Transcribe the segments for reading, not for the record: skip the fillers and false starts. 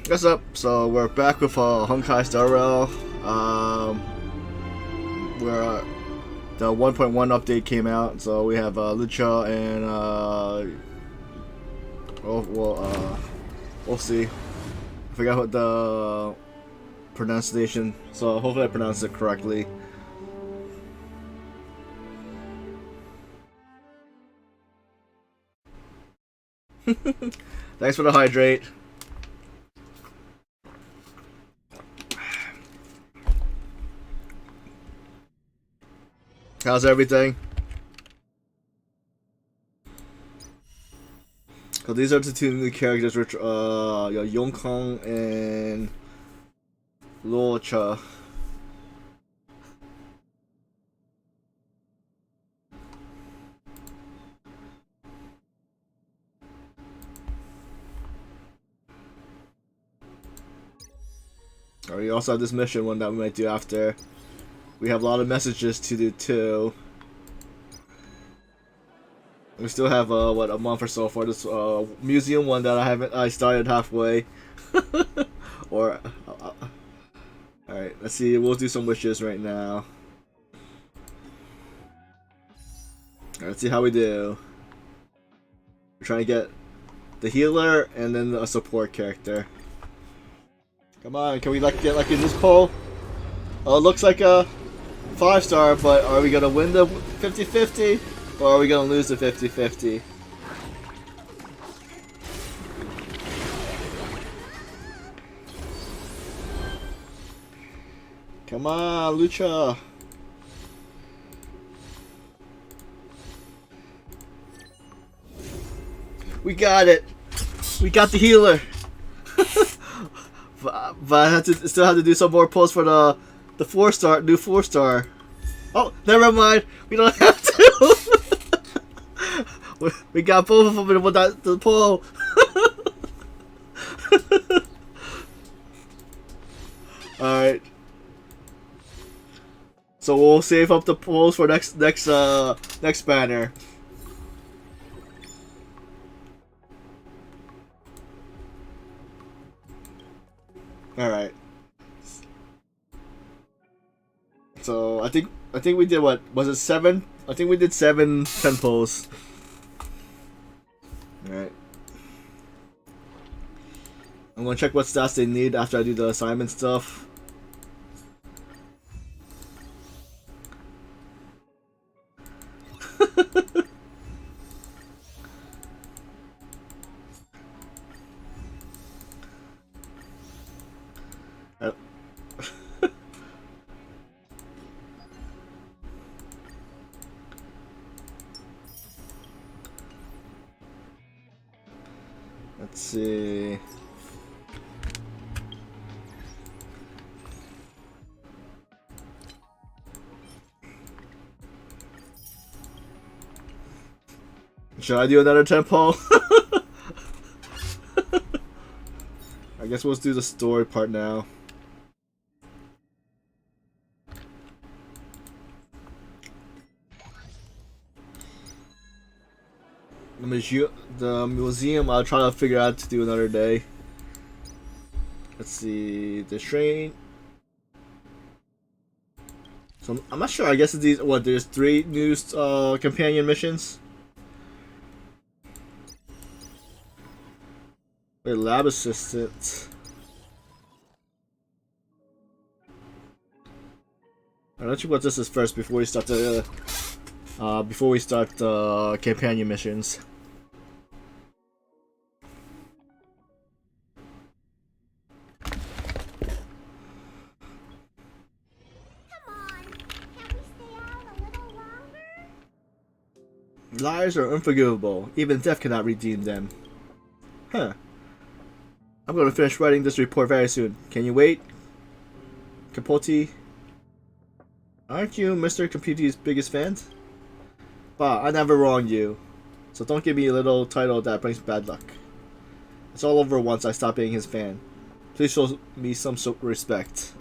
What's up? So we're back with Honkai Star Rail. Where the 1.1 update came out, so we have Lucha and we'll see. I forgot what the pronunciation, so hopefully I pronounced it correctly. Thanks for the hydrate. How's everything? So these are the two new characters, which Yongkong and Lucha. We also have this mission one that we might do after. We have a lot of messages to do too. We still have what, a month or so for this museum one that I started halfway. Or alright, let's see, we'll do some wishes right now. Alright, let's see how we do. We're trying to get the healer and then a support character. Come on, can we get like in this poll? Oh, it looks like a 5-star, but are we gonna win the 50-50? Or are we gonna lose the 50-50? Come on, Lucha! We got it! We got the healer! but I still have to do some more pulls for the 4-star, new 4-star. Oh, never mind. We don't have to. We got both of them in the pull. All right. So we'll save up the pulls for next banner. All right. So I think we did, what was it, 7? I think we did 7 10 pulls. All right. I'm gonna check what stats they need after I do the assignment stuff. Let's see. Should I do another tempo? I guess we'll do the story part now. The museum, I'll try to figure out to do another day. Let's see, the train. So I'm not sure. I guess these, what, there's 3 new companion missions. Wait, lab assistant. Let's check what this is first before we start the companion missions. Liars are unforgivable. Even death cannot redeem them. Huh. I'm going to finish writing this report very soon. Can you wait? Capote? Aren't you Mr. Capote's biggest fan? Bah, I never wronged you. So don't give me a little title that brings bad luck. It's all over once I stop being his fan. Please show me some respect.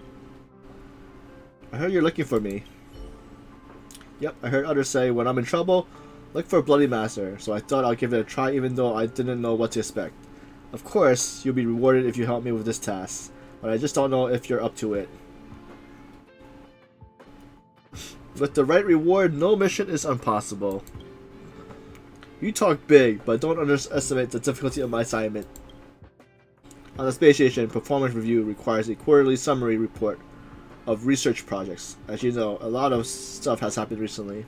I heard you're looking for me. Yep, I heard others say when I'm in trouble, look for a Bloody Master, so I thought I'd give it a try even though I didn't know what to expect. Of course, you'll be rewarded if you help me with this task, but I just don't know if you're up to it. With the right reward, no mission is impossible. You talk big, but don't underestimate the difficulty of my assignment. On the space station, performance review requires a quarterly summary report of research projects. As you know, a lot of stuff has happened recently,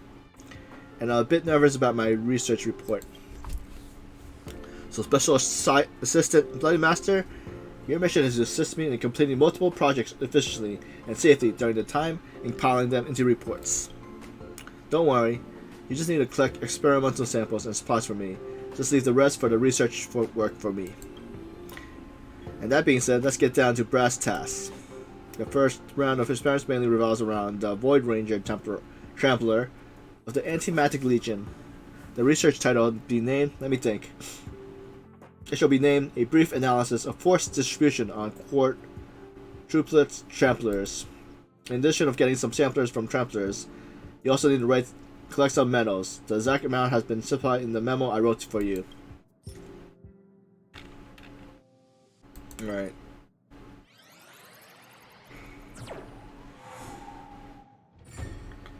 and I'm a bit nervous about my research report. So, Special Assistant Bloody Master, your mission is to assist me in completing multiple projects efficiently and safely during the time and compiling them into reports. Don't worry, you just need to collect experimental samples and supplies for me. Just leave the rest for the research work for me. And that being said, let's get down to brass tasks. The first round of experiments mainly revolves around the Void Ranger Trampler of the Antimatic Legion. The research title will be named, let me think. It shall be named A Brief Analysis of Force Distribution on Quadruplet Tramplers. In addition of getting some samplers from Tramplers, you also need to collect some medals. The exact amount has been supplied in the memo I wrote for you. Alright.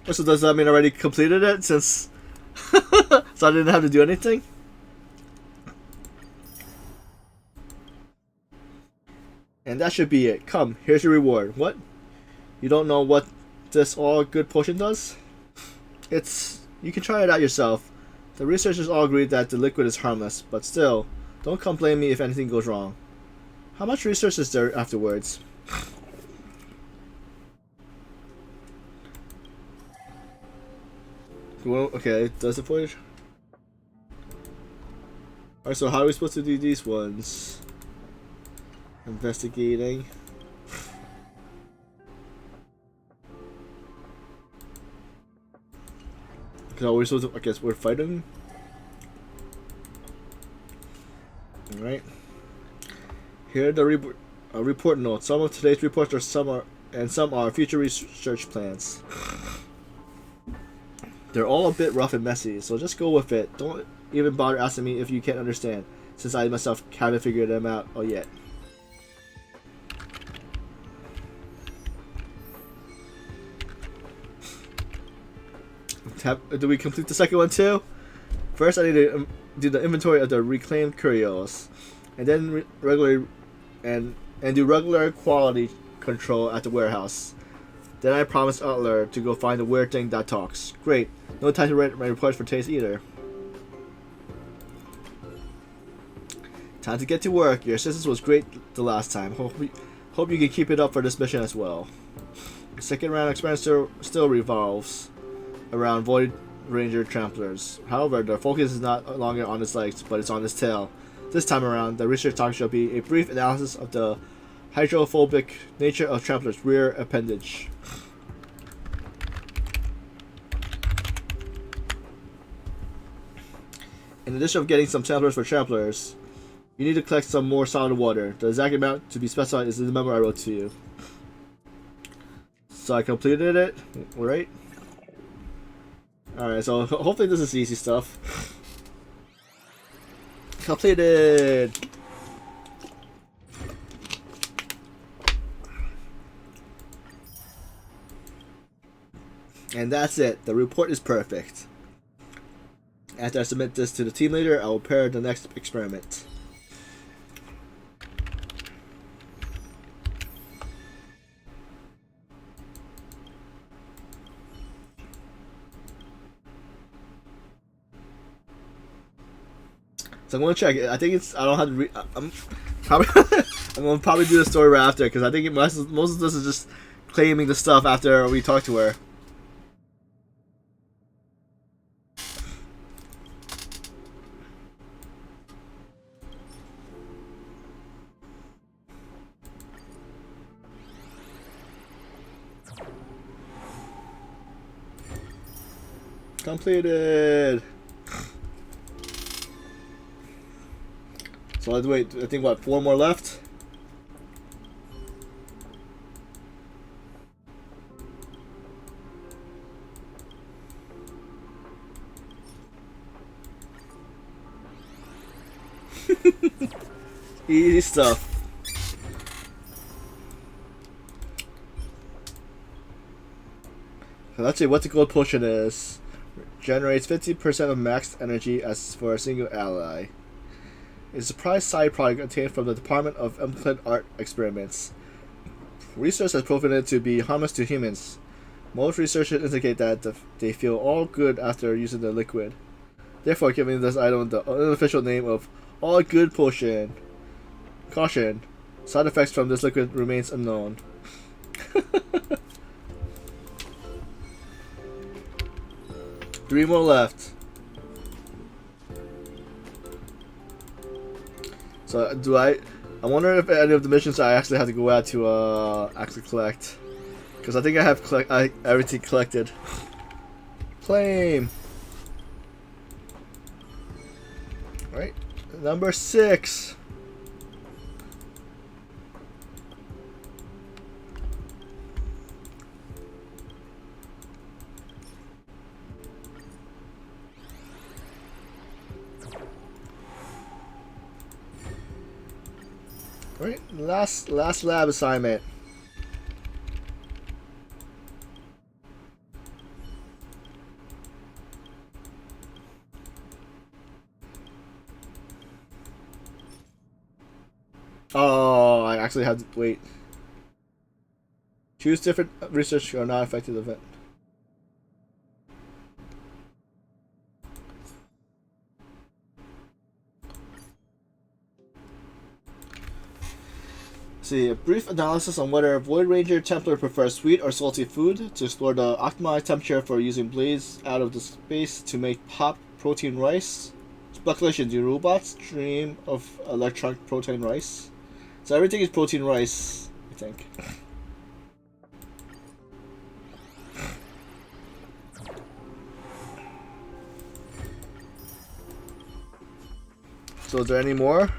So does that mean I already completed it since so I didn't have to do anything? And that should be it. Come, here's your reward. What? You don't know what this all good potion does? You can try it out yourself. The researchers all agreed that the liquid is harmless, but still, don't come blame me if anything goes wrong. How much research is there afterwards? Well, okay, does it for you? Alright, so how are we supposed to do these ones? Investigating. Because are we supposed to, I guess we're fighting? Alright. Here are the report notes. Some of today's reports are some are future research plans. They're all a bit rough and messy, so just go with it. Don't even bother asking me if you can't understand, since I myself haven't figured them out yet. Do we complete the second one too? First, I need to do the inventory of the reclaimed curios, and then do regular quality control at the warehouse. Then I promised Utler to go find the weird thing that talks. Great. No time to write my reports for taste either. Time to get to work. Your assistance was great the last time. Hope you can keep it up for this mission as well. The second round experiment still revolves around Void Ranger Tramplers. However, the focus is not longer on its legs, but it's on its tail. This time around, the research talk shall be a brief analysis of the hydrophobic nature of Trampler's rear appendage. In addition of getting some samplers for Tramplers, you need to collect some more solid water. The exact amount to be specified is in the memo I wrote to you. So I completed it, right? Alright, so hopefully this is easy stuff. Completed! And that's it. The report is perfect. After I submit this to the team leader, I will prepare the next experiment. So I'm gonna check it. I think it's. I don't have to read. I'm probably. I'm gonna probably do the story right after because I think most of this is just claiming the stuff after we talk to her. Completed. So let's wait. I think what 4 more left. Easy stuff. So let's see what the gold potion is. Generates 50% of max energy as for a single ally. It's a surprise side product obtained from the Department of Implant Art Experiments. Research has proven it to be harmless to humans. Most researchers indicate that they feel all good after using the liquid, therefore giving this item the unofficial name of All Good Potion. Caution, side effects from this liquid remains unknown. Three more left. So I wonder if any of the missions I actually have to go out to actually collect, because I think I have everything collected. Claim. Right, number 6. Right, last lab assignment. Oh, I actually had to wait. Choose different research or not affected event. See, a brief analysis on whether Void Ranger Templar prefers sweet or salty food to explore the optimized temperature for using blades out of the space to make pop protein rice. Speculation, do robots dream of electronic protein rice? So everything is protein rice, I think. So is there any more?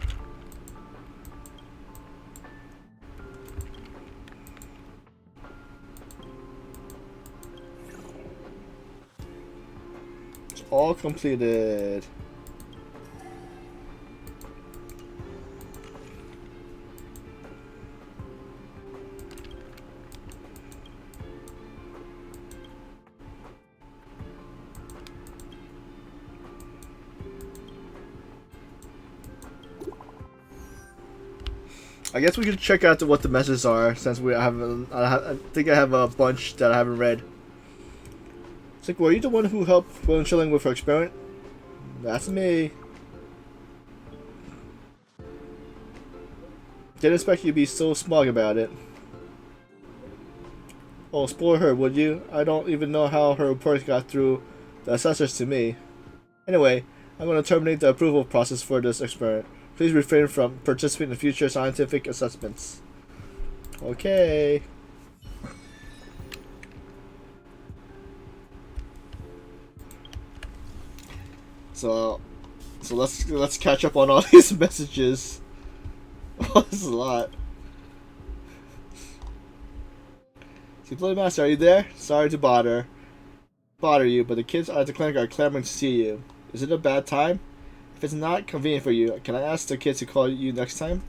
All completed. I guess we can check out what the messages are, since I think I have a bunch that I haven't read. It's like, were you the one who helped Will Chilling with her experiment? That's me. Didn't expect you to be so smug about it. Oh, spoil her, would you? I don't even know how her report got through the assessors to me. Anyway, I'm going to terminate the approval process for this experiment. Please refrain from participating in future scientific assessments. Okay. So let's catch up on all these messages. Oh, this is a lot. See, Playmaster, are you there? Sorry to bother you, but the kids at the clinic are clamoring to see you. Is it a bad time? If it's not convenient for you, can I ask the kids to call you next time?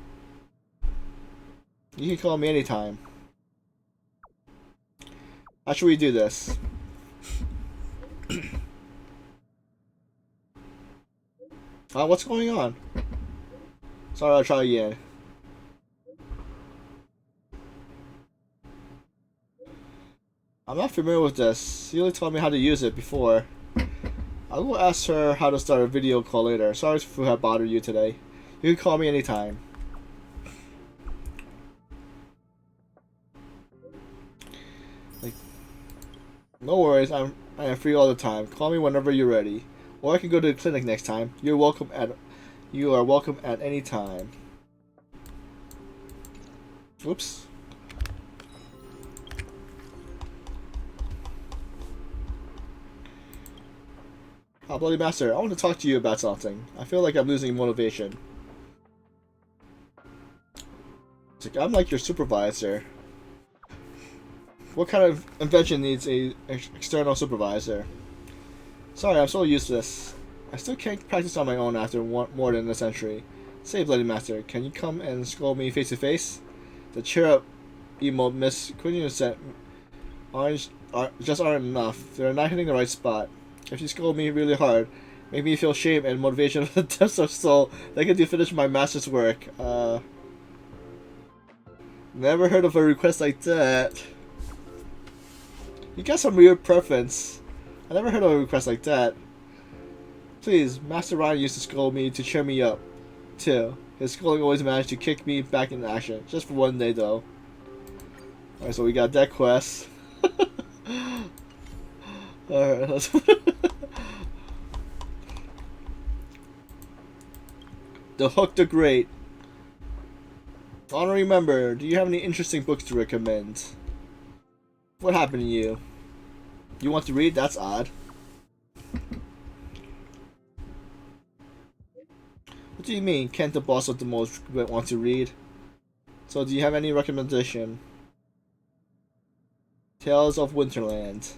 You can call me anytime. How should we do this? What's going on? Sorry, I'll try again. I'm not familiar with this. She only told me how to use it before. I will ask her how to start a video call later. Sorry if I bothered you today. You can call me anytime. Like, no worries, I am free all the time. Call me whenever you're ready. Or I can go to the clinic next time. You are welcome at any time. Oops. Oh, Bloody Master, I want to talk to you about something. I feel like I'm losing motivation. It's like, I'm like your supervisor. What kind of invention needs an external supervisor? Sorry, I'm so useless. I still can't practice on my own after more than a century. Say, Bloody Master, can you come and scold me face to face? The cheer up emote Miss Quinn sent just aren't enough. They're not hitting the right spot. If you scold me really hard, make me feel shame and motivation of the depths of soul that can finish my master's work. Never heard of a request like that. You got some weird preference. I never heard of a request like that. Please, Master Ryan used to scold me to cheer me up, too. His scolding always managed to kick me back into action. Just for one day, though. Alright, so we got that quest. Alright, let's... The Hook the Great. Honorary member, do you have any interesting books to recommend? What happened to you? You want to read? That's odd. What do you mean, can't the boss of the most want to read? So do you have any recommendation? Tales of Winterland.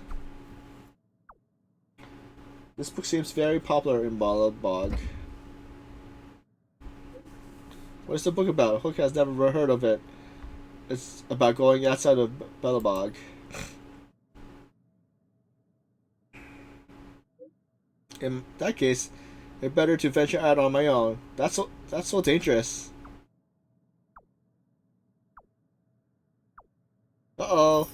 This book seems very popular in Bog. What is the book about? Hook has never heard of it. It's about going outside of Bellabog. In that case, it's better to venture out on my own. That's so dangerous. Uh-oh.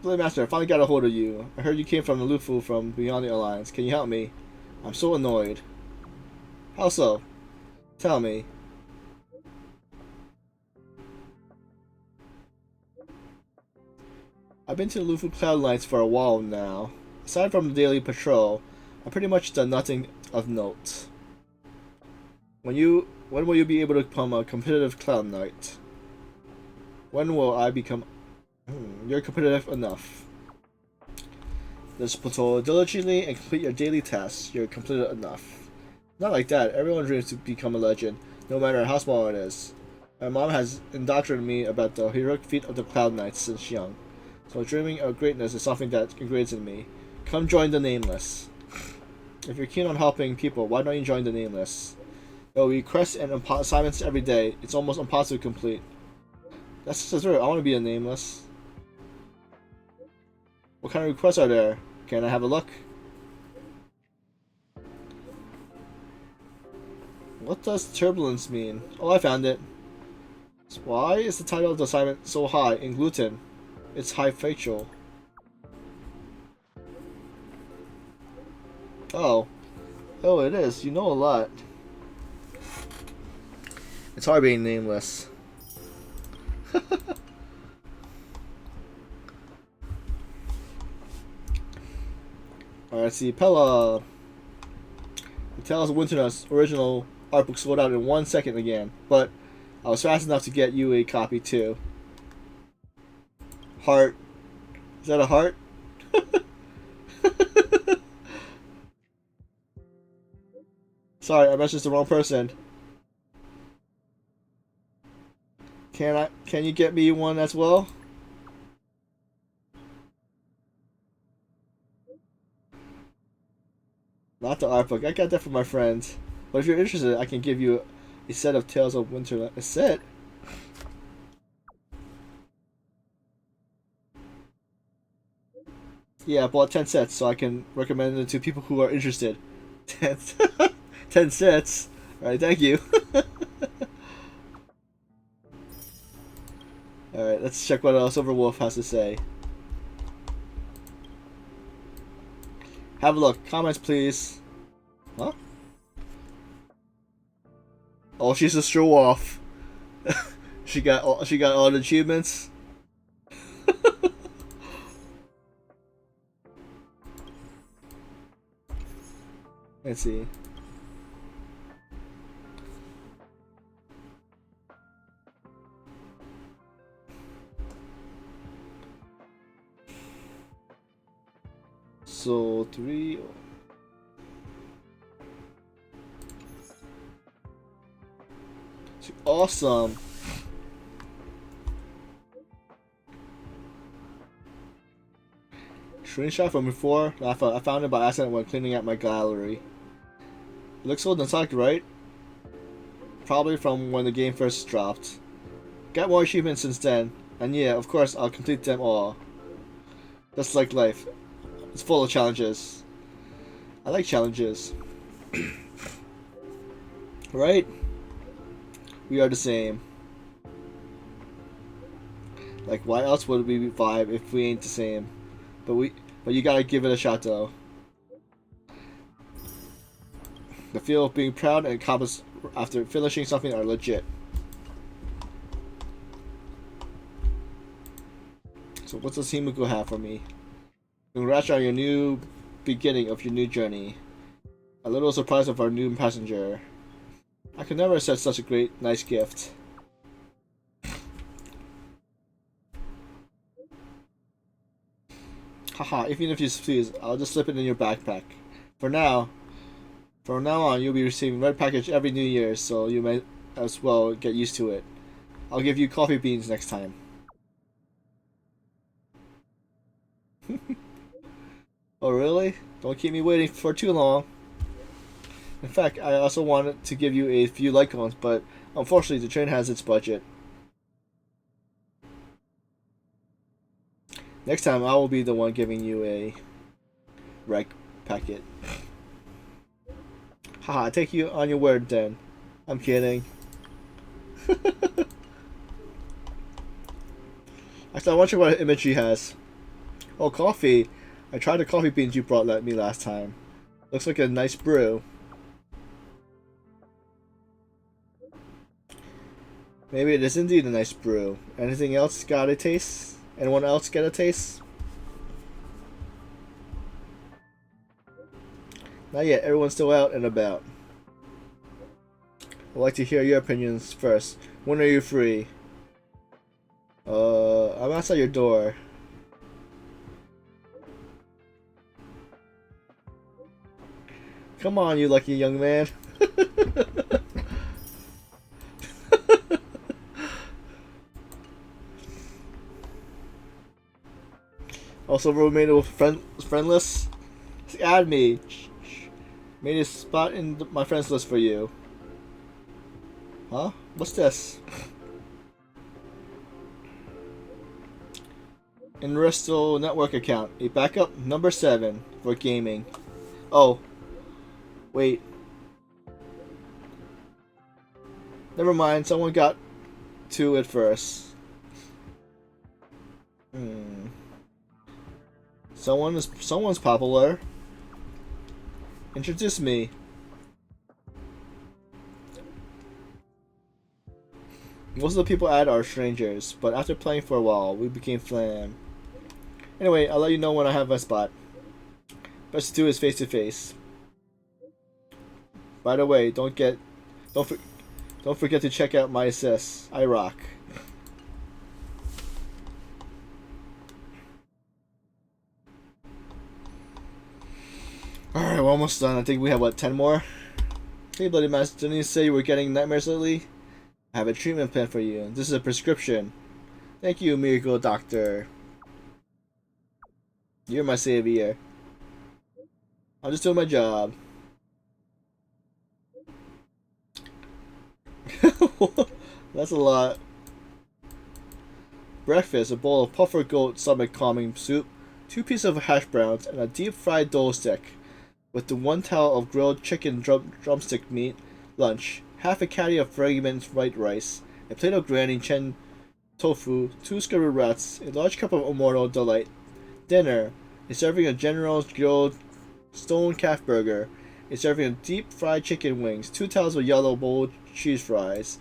Blade Master, I finally got a hold of you. I heard you came from the Lufu from Beyond the Alliance. Can you help me? I'm so annoyed. How so? Tell me. I've been to the Lufu Cloud Lights for a while now. Aside from the daily patrol, I've pretty much done nothing of note. When will you be able to become a competitive Cloud Knight? When will I become... You're competitive enough. Just patrol diligently and complete your daily tasks. You're competitive enough. Not like that. Everyone dreams to become a legend, no matter how small it is. My mom has indoctrinated me about the heroic feat of the Cloud Knights since young. So dreaming of greatness is something that ingrains in me. Come join the Nameless. If you're keen on helping people, why don't you join the Nameless? There will be quests and assignments every day. It's almost impossible to complete. That's right. I want to be a Nameless. What kind of requests are there? Can I have a look? What does turbulence mean? Oh, I found it. Why is the title of the assignment so high in gluten? It's high facial. Oh. Oh, it is. You know a lot. It's hard being nameless. Alright, see, Pella. The Tales of Winterness original art book sold out in 1 second again, but I was fast enough to get you a copy too. Heart. Is that a heart? Sorry, I messaged the wrong person. Can you get me one as well? Not the art book. I got that from my friends. But if you're interested, I can give you a set of Tales of Winterland. A set? Yeah, I bought 10 sets, so I can recommend it to people who are interested. 10, 10 sets? Alright, thank you. Alright, let's check what Silverwolf has to say. Have a look. Comments, please. Huh? Oh, she's a show off. she got all the achievements. Let's see. So 3. Awesome. Screenshot from before. I found it by accident when cleaning out my gallery. It looks so nostalgic, right? Probably from when the game first dropped. Got more achievements since then, and yeah, of course, I'll complete them all. Just like life. It's full of challenges. I like challenges. Right? We are the same. Like, why else would we vibe if we ain't the same? But you gotta give it a shot though. The feel of being proud and accomplished after finishing something are legit. So what does Himiko have for me? Congrats on your new beginning of your new journey. A little surprise of our new passenger. I could never accept such a great, nice gift. Haha, even if you please, I'll just slip it in your backpack. From now on, you'll be receiving red package every New Year, so you may as well get used to it. I'll give you coffee beans next time. Oh really? Don't keep me waiting for too long. In fact, I also wanted to give you a few Lycons, but unfortunately the train has its budget. Next time I will be the one giving you a reg packet. Haha, I take you on your word then. I'm kidding. Actually, I wonder what image she has. Oh, coffee. I tried the coffee beans you brought me last time. Looks like a nice brew. Maybe it is indeed a nice brew. Anything else got a taste? Anyone else get a taste? Not yet, everyone's still out and about. I'd like to hear your opinions first. When are you free? I'm outside your door. Come on, you lucky young man. Also, roommate with friendless. Add me. Made a spot in my friends list for you. Huh? What's this? Inristal network account. A backup number 7 for gaming. Oh. Wait. Never mind, someone got to it first. Someone's popular. Introduce me. Most of the people add are strangers, but after playing for a while, we became flam. Anyway, I'll let you know when I have a spot. Best to do is face to face. By the way, don't forget to check out my assists. I rock. Alright, we're almost done. I think we have, what, 10 more? Hey, Bloody Master, didn't you say you were getting nightmares lately? I have a treatment plan for you. This is a prescription. Thank you, Miracle Doctor. You're my savior. I'm just doing my job. That's a lot. Breakfast, a bowl of puffer goat stomach calming soup, 2 pieces of hash browns, and a deep fried dole stick, with the 1 towel of grilled chicken drumstick meat. Lunch, half a caddy of fragrant white rice, a plate of granny chen tofu, 2 skirted rats, a large cup of immortal delight. Dinner, a serving of General's grilled stone calf burger, a serving of deep fried chicken wings, 2 towels of yellow bowl cheese fries.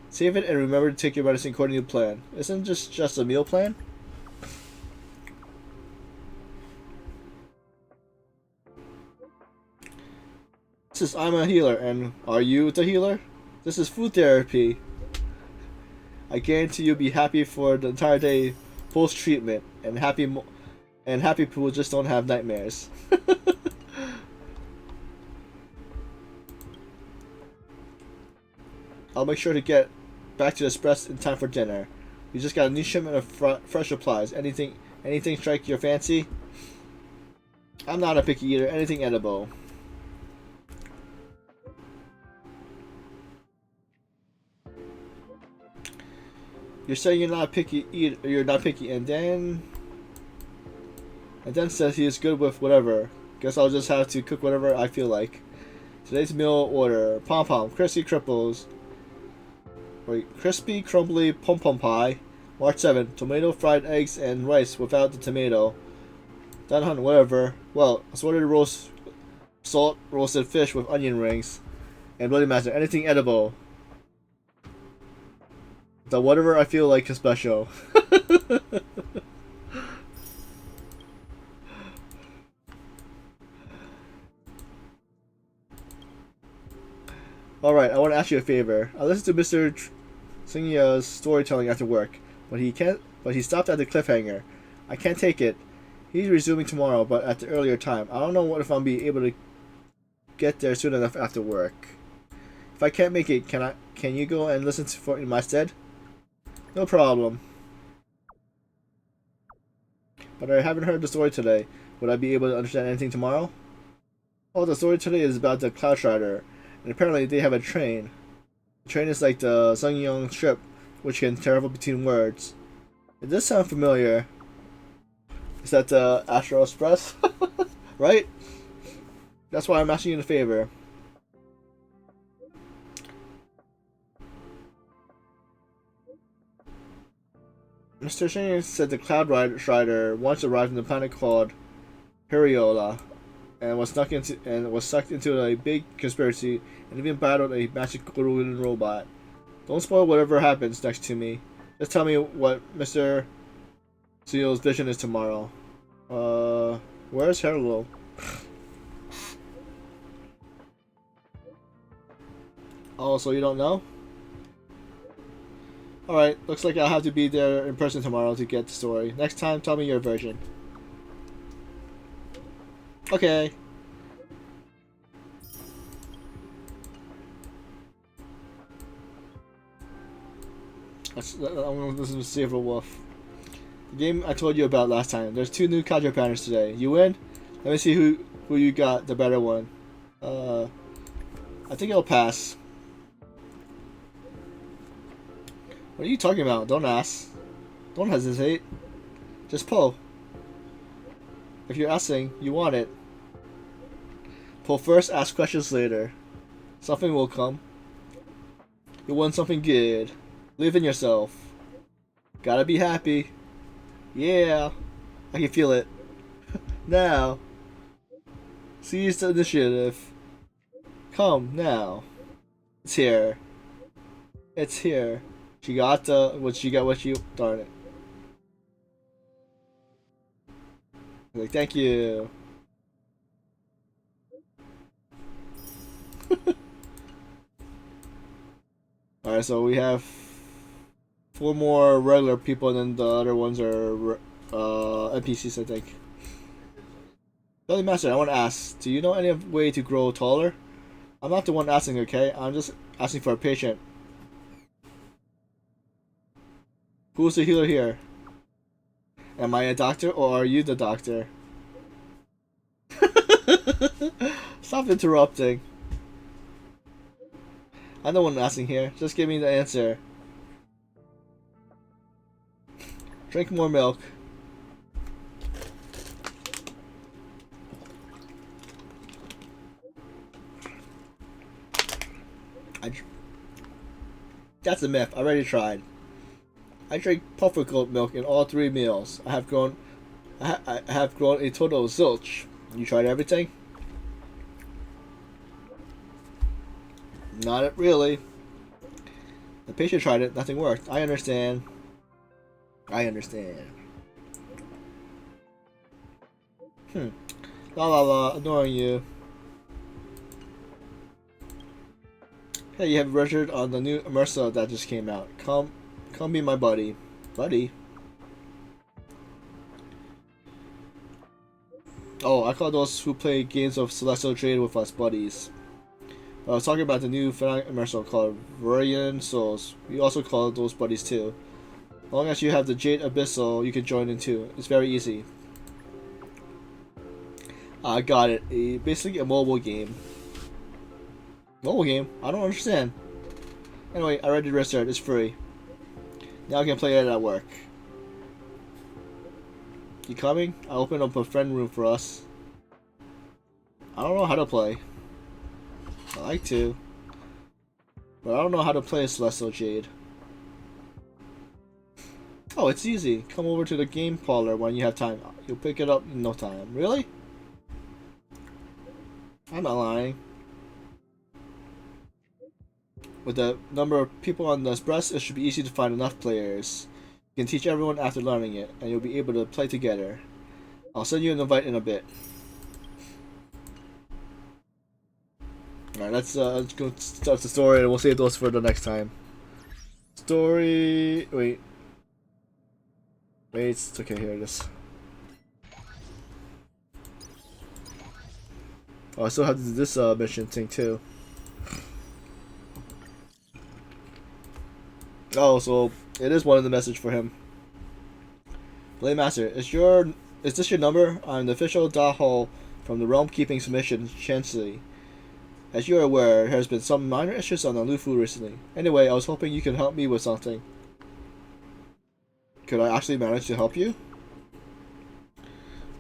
Save it and remember to take your medicine according to plan. Isn't this just a meal plan? This is I'm a healer, and are you the healer? This is food therapy. I guarantee you'll be happy for the entire day post treatment, and happy people just don't have nightmares. I'll make sure to get back to the express in time for dinner. We just got a new shipment of fresh supplies. Anything strike your fancy? I'm not a picky eater. Anything edible. You're saying you're not picky eater. You're not picky, and then says he is good with whatever. Guess I'll just have to cook whatever I feel like. Today's meal order: pom pom, crispy cripples. Wait, crispy crumbly pom pom pie. March 7. Tomato fried eggs and rice without the tomato. Done hunt whatever. Well, assorted salt roasted fish with onion rings. And Bloody Master, anything edible. The whatever I feel like is special. Alright, I want to ask you a favor. I listened to Mr. Singia's storytelling after work, but he stopped at the cliffhanger. I can't take it. He's resuming tomorrow, but at the earlier time. I don't know if I'll be able to get there soon enough after work. If I can't make it, can you go and listen for in my stead? No problem. But I haven't heard the story today. Would I be able to understand anything tomorrow? Oh, the story today is about the Cloud Strider, and apparently they have a train. The train is like the Sungyong ship, which can travel between worlds. It does sound familiar. Is that the Astro Express? Right? That's why I'm asking you a favor. Mr. Shane said the Cloud Strider once arrived on the planet called Hiriola, and was sucked into a big conspiracy, and even battled a magical wooden robot. Don't spoil whatever happens next to me. Just tell me what Mr. Seal's vision is tomorrow. Where's Herlo? Oh, so you don't know? Alright, looks like I'll have to be there in person tomorrow to get the story. Next time, tell me your version. Okay. I'm gonna listen to Silver Wolf. The game I told you about last time. There's 2 new Kaja banners today. You win? Let me see who you got the better one. I think it'll pass. What are you talking about? Don't ask. Don't hesitate. Just pull. If you're asking, you want it. Pull first, ask questions later. Something will come. You want something good. Believe in yourself. Gotta be happy. Yeah. I can feel it. Now. Seize the initiative. Come, now. It's here. It's here. She got what you darn it. Like, thank you. Alright, so we have 4 more regular people, and then the other ones are NPCs, I think. Belly Master, I want to ask, do you know any way to grow taller? I'm not the one asking, okay? I'm just asking for a patient. Who's the healer here? Am I a doctor, or are you the doctor? Stop interrupting. I'm the one asking here. Just give me the answer. Drink more milk. That's a myth. I already tried. I drink puffer goat milk in all 3 meals. I have grown a total of zilch. You tried everything? Not really. The patient tried it. Nothing worked. I understand. I understand. La la la. Ignoring you. Hey, you have registered on the new immersive that just came out. Come be my buddy. Buddy? Oh, I call those who play games of Celestial Trade with us buddies. I was talking about the new Fnatic immersive called Viridian Souls. We also call those buddies too. As long as you have the Jade Abyssal, you can join in too. It's very easy. I got it. Basically a mobile game. Mobile game? I don't understand. Anyway, I already registered. It's free. Now I can play it at work. You coming? I opened up a friend room for us. I don't know how to play. I like to. But I don't know how to play Celestial Jade. Oh, it's easy. Come over to the game parlor when you have time. You'll pick it up in no time. Really? I'm not lying. With the number of people on the express, it should be easy to find enough players. You can teach everyone after learning it, and you'll be able to play together. I'll send you an invite in a bit. Alright, let's go start the story, and we'll save those for the next time. Story... Wait, it's okay, here it is. Oh, I still have to do this mission thing too. Oh, so it is one of the message for him. Blade Master, is this your number? I'm the official Daho from the Realm Keeping Submission Chancellery. As you are aware, there has been some minor issues on the Lufu recently. Anyway, I was hoping you could help me with something. Could I actually manage to help you?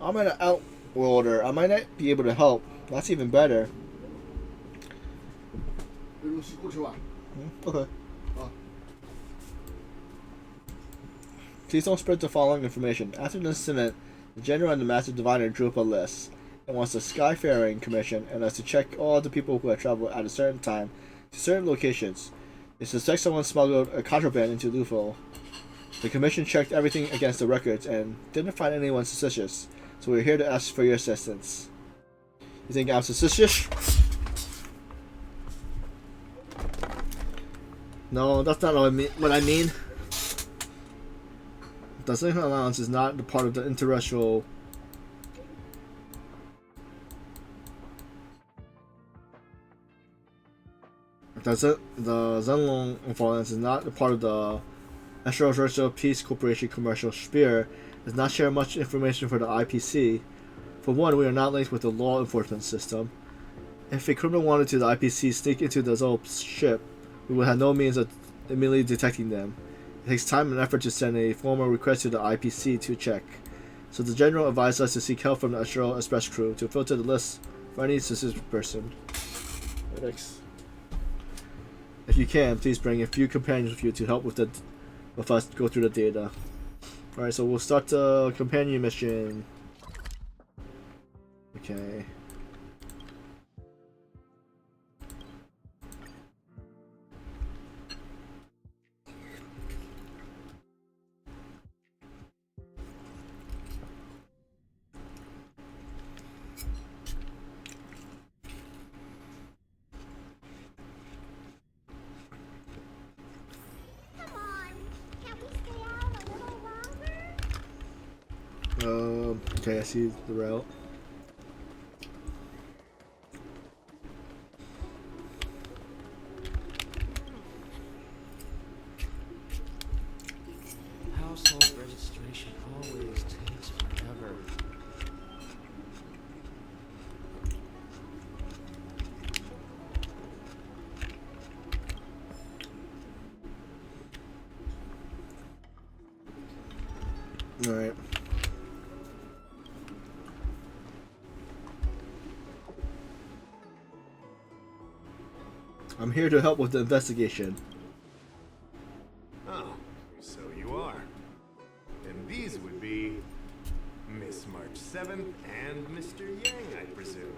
I'm an outworlder. I might not be able to help. That's even better. Okay. Please don't spread the following information. After the incident, the General and the Master Diviner drew up a list. It wants the Skyfaring Commission and us to check all the people who have traveled at a certain time to certain locations. It suspects someone smuggled a contraband into Lufo. The Commission checked everything against the records and didn't find anyone suspicious, so we're here to ask for your assistance. You think I'm suspicious? No, that's not what I mean. The Signal Allowance is not the part of the interterrestrial. The Zenlong Alliance is not a part of the Extraterrestrial Peace Corporation commercial sphere. Does not share much information for the IPC. For one, we are not linked with the law enforcement system. If a criminal wanted to the IPC sneak into the Zolp's ship, we would have no means of immediately detecting them. It takes time and effort to send a formal request to the IPC to check. So the General advised us to seek help from the Astral Express crew to filter the list for any suspicious person. Thanks. If you can, please bring a few companions with you to help with us go through the data. Alright, so we'll start the companion mission. Okay. Okay, I see the route. Household registration always takes forever. Alright. I'm here to help with the investigation. Oh, so you are. And these would be Miss March 7th and Mr. Yang, I presume.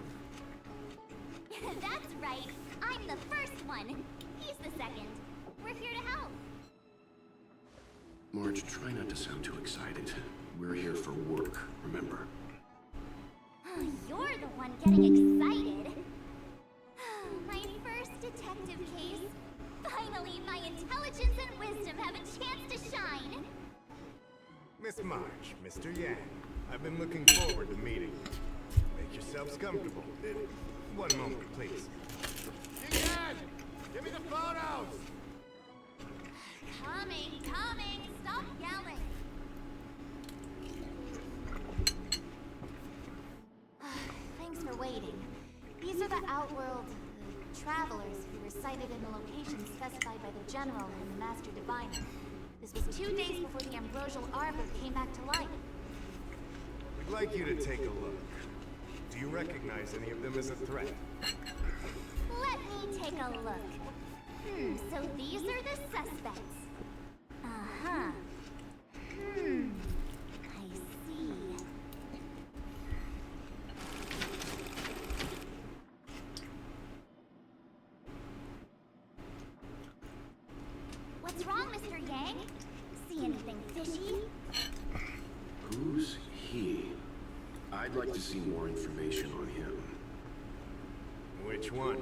That's right. I'm the first one. He's the second. We're here to help. Marge, try not to sound too excited. We're here for work, remember? You're the one getting excited. My first detective case. Finally, my intelligence and wisdom have a chance to shine. Miss March, Mr. Yang, I've been looking forward to meeting you. Make yourselves comfortable. One moment, please. Yang! Give me the photos! Coming. Stop yelling. for waiting. These are the Outworld travelers who were sighted in the location specified by the General and the Master Diviner. This was 2 days before the Ambrosial Arbor came back to life. We'd like you to take a look. Do you recognize any of them as a threat? Let me take a look. So these are the suspects. Uh-huh. I see. What's wrong, Mr. Yang? See anything fishy? Who's he? I'd like to see more information on him. Which one?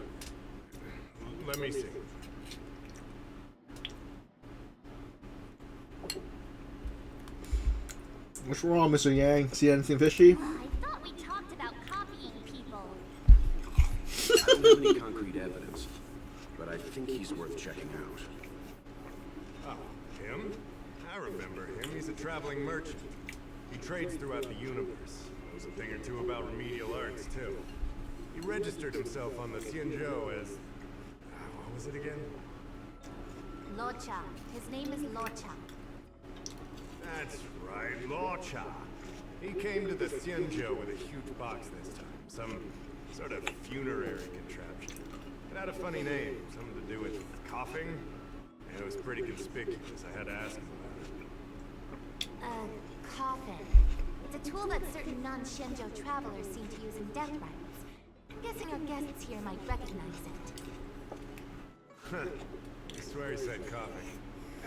Let me see. What's wrong, Mr. Yang? See anything fishy? I thought we talked about copying people. I don't have any concrete evidence, but I think he's worth checking out. Oh, him? I remember him. He's a traveling merchant. He trades throughout the universe. Knows a thing or two about remedial arts, too. He registered himself on the Xianzhou as... what was it again? Lucha. His name is Lucha. That's right, Lucha. He came to the Xianzhou with a huge box this time. Some sort of funerary contraption. It had a funny name, something to do with coughing. And it was pretty conspicuous. I had to ask him about it. Coffin. It's a tool that certain non-Shenzhou travelers seem to use in death rites. I'm guessing our guests here might recognize it. I swear he said coughing.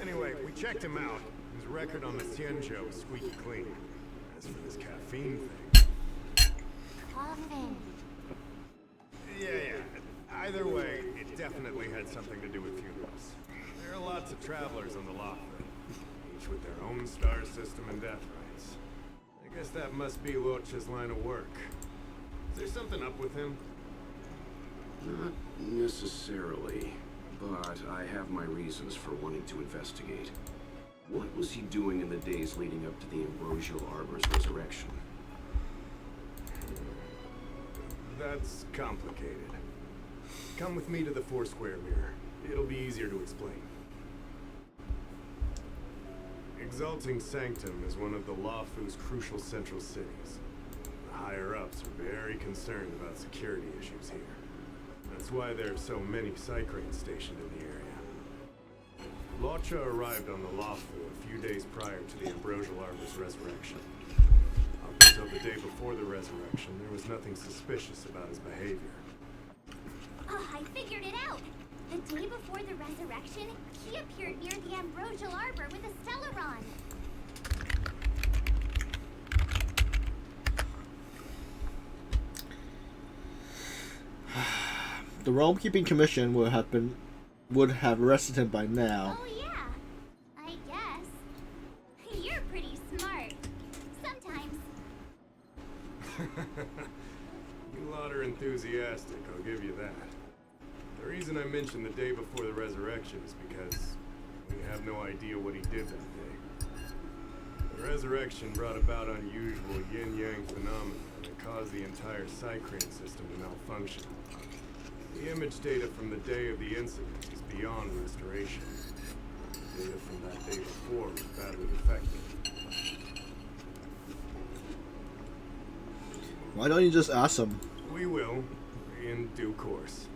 Anyway, we checked him out. His record on the Xianzhou was squeaky clean. As for this caffeine thing... Coffin. Yeah. Either way, it definitely had something to do with funerals. There are lots of travelers on the Lochner, each with their own star system and death rites. I guess that must be Lucha's line of work. Is there something up with him? Not necessarily, but I have my reasons for wanting to investigate. What was he doing in the days leading up to the Ambrosial Arbor's resurrection? That's complicated. Come with me to the Foursquare Mirror. It'll be easier to explain. Exalting Sanctum is one of the Luofu's crucial central cities. The higher-ups are very concerned about security issues here. That's why there are so many Psycranes stationed in the area. Lucha arrived on the Luofu a few days prior to the Ambrosial Arbor's resurrection. Up until the day before the resurrection, there was nothing suspicious about his behavior. Oh, I figured it out! The day before the resurrection, he appeared near the Ambrosial Arbor with a Stellaron. The Realm Keeping Commission would have arrested him by now. Oh yeah, I guess. You're pretty smart. Sometimes. You lot are enthusiastic, I'll give you that. The reason I mentioned the day before the resurrection is because we have no idea what he did that day. The resurrection brought about unusual yin-yang phenomena that caused the entire Psycrane system to malfunction. The image data from the day of the incident is beyond restoration. The data from that day before was badly affected. Why don't you just ask him? We will, in due course.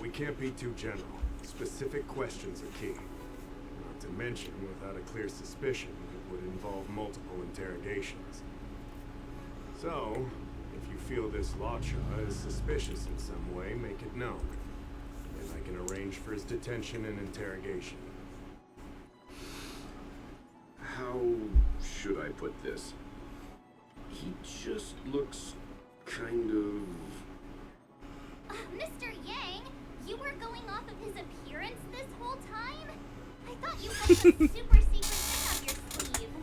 We can't be too general. Specific questions are key. Not to mention, without a clear suspicion, it would involve multiple interrogations. So, if you feel this Lucha is suspicious in some way, make it known. And I can arrange for his detention and interrogation. How should I put this? He just looks kind of... Mr. Yang, you were going off of his appearance this whole time? I thought you had some super secret thing up your sleeve.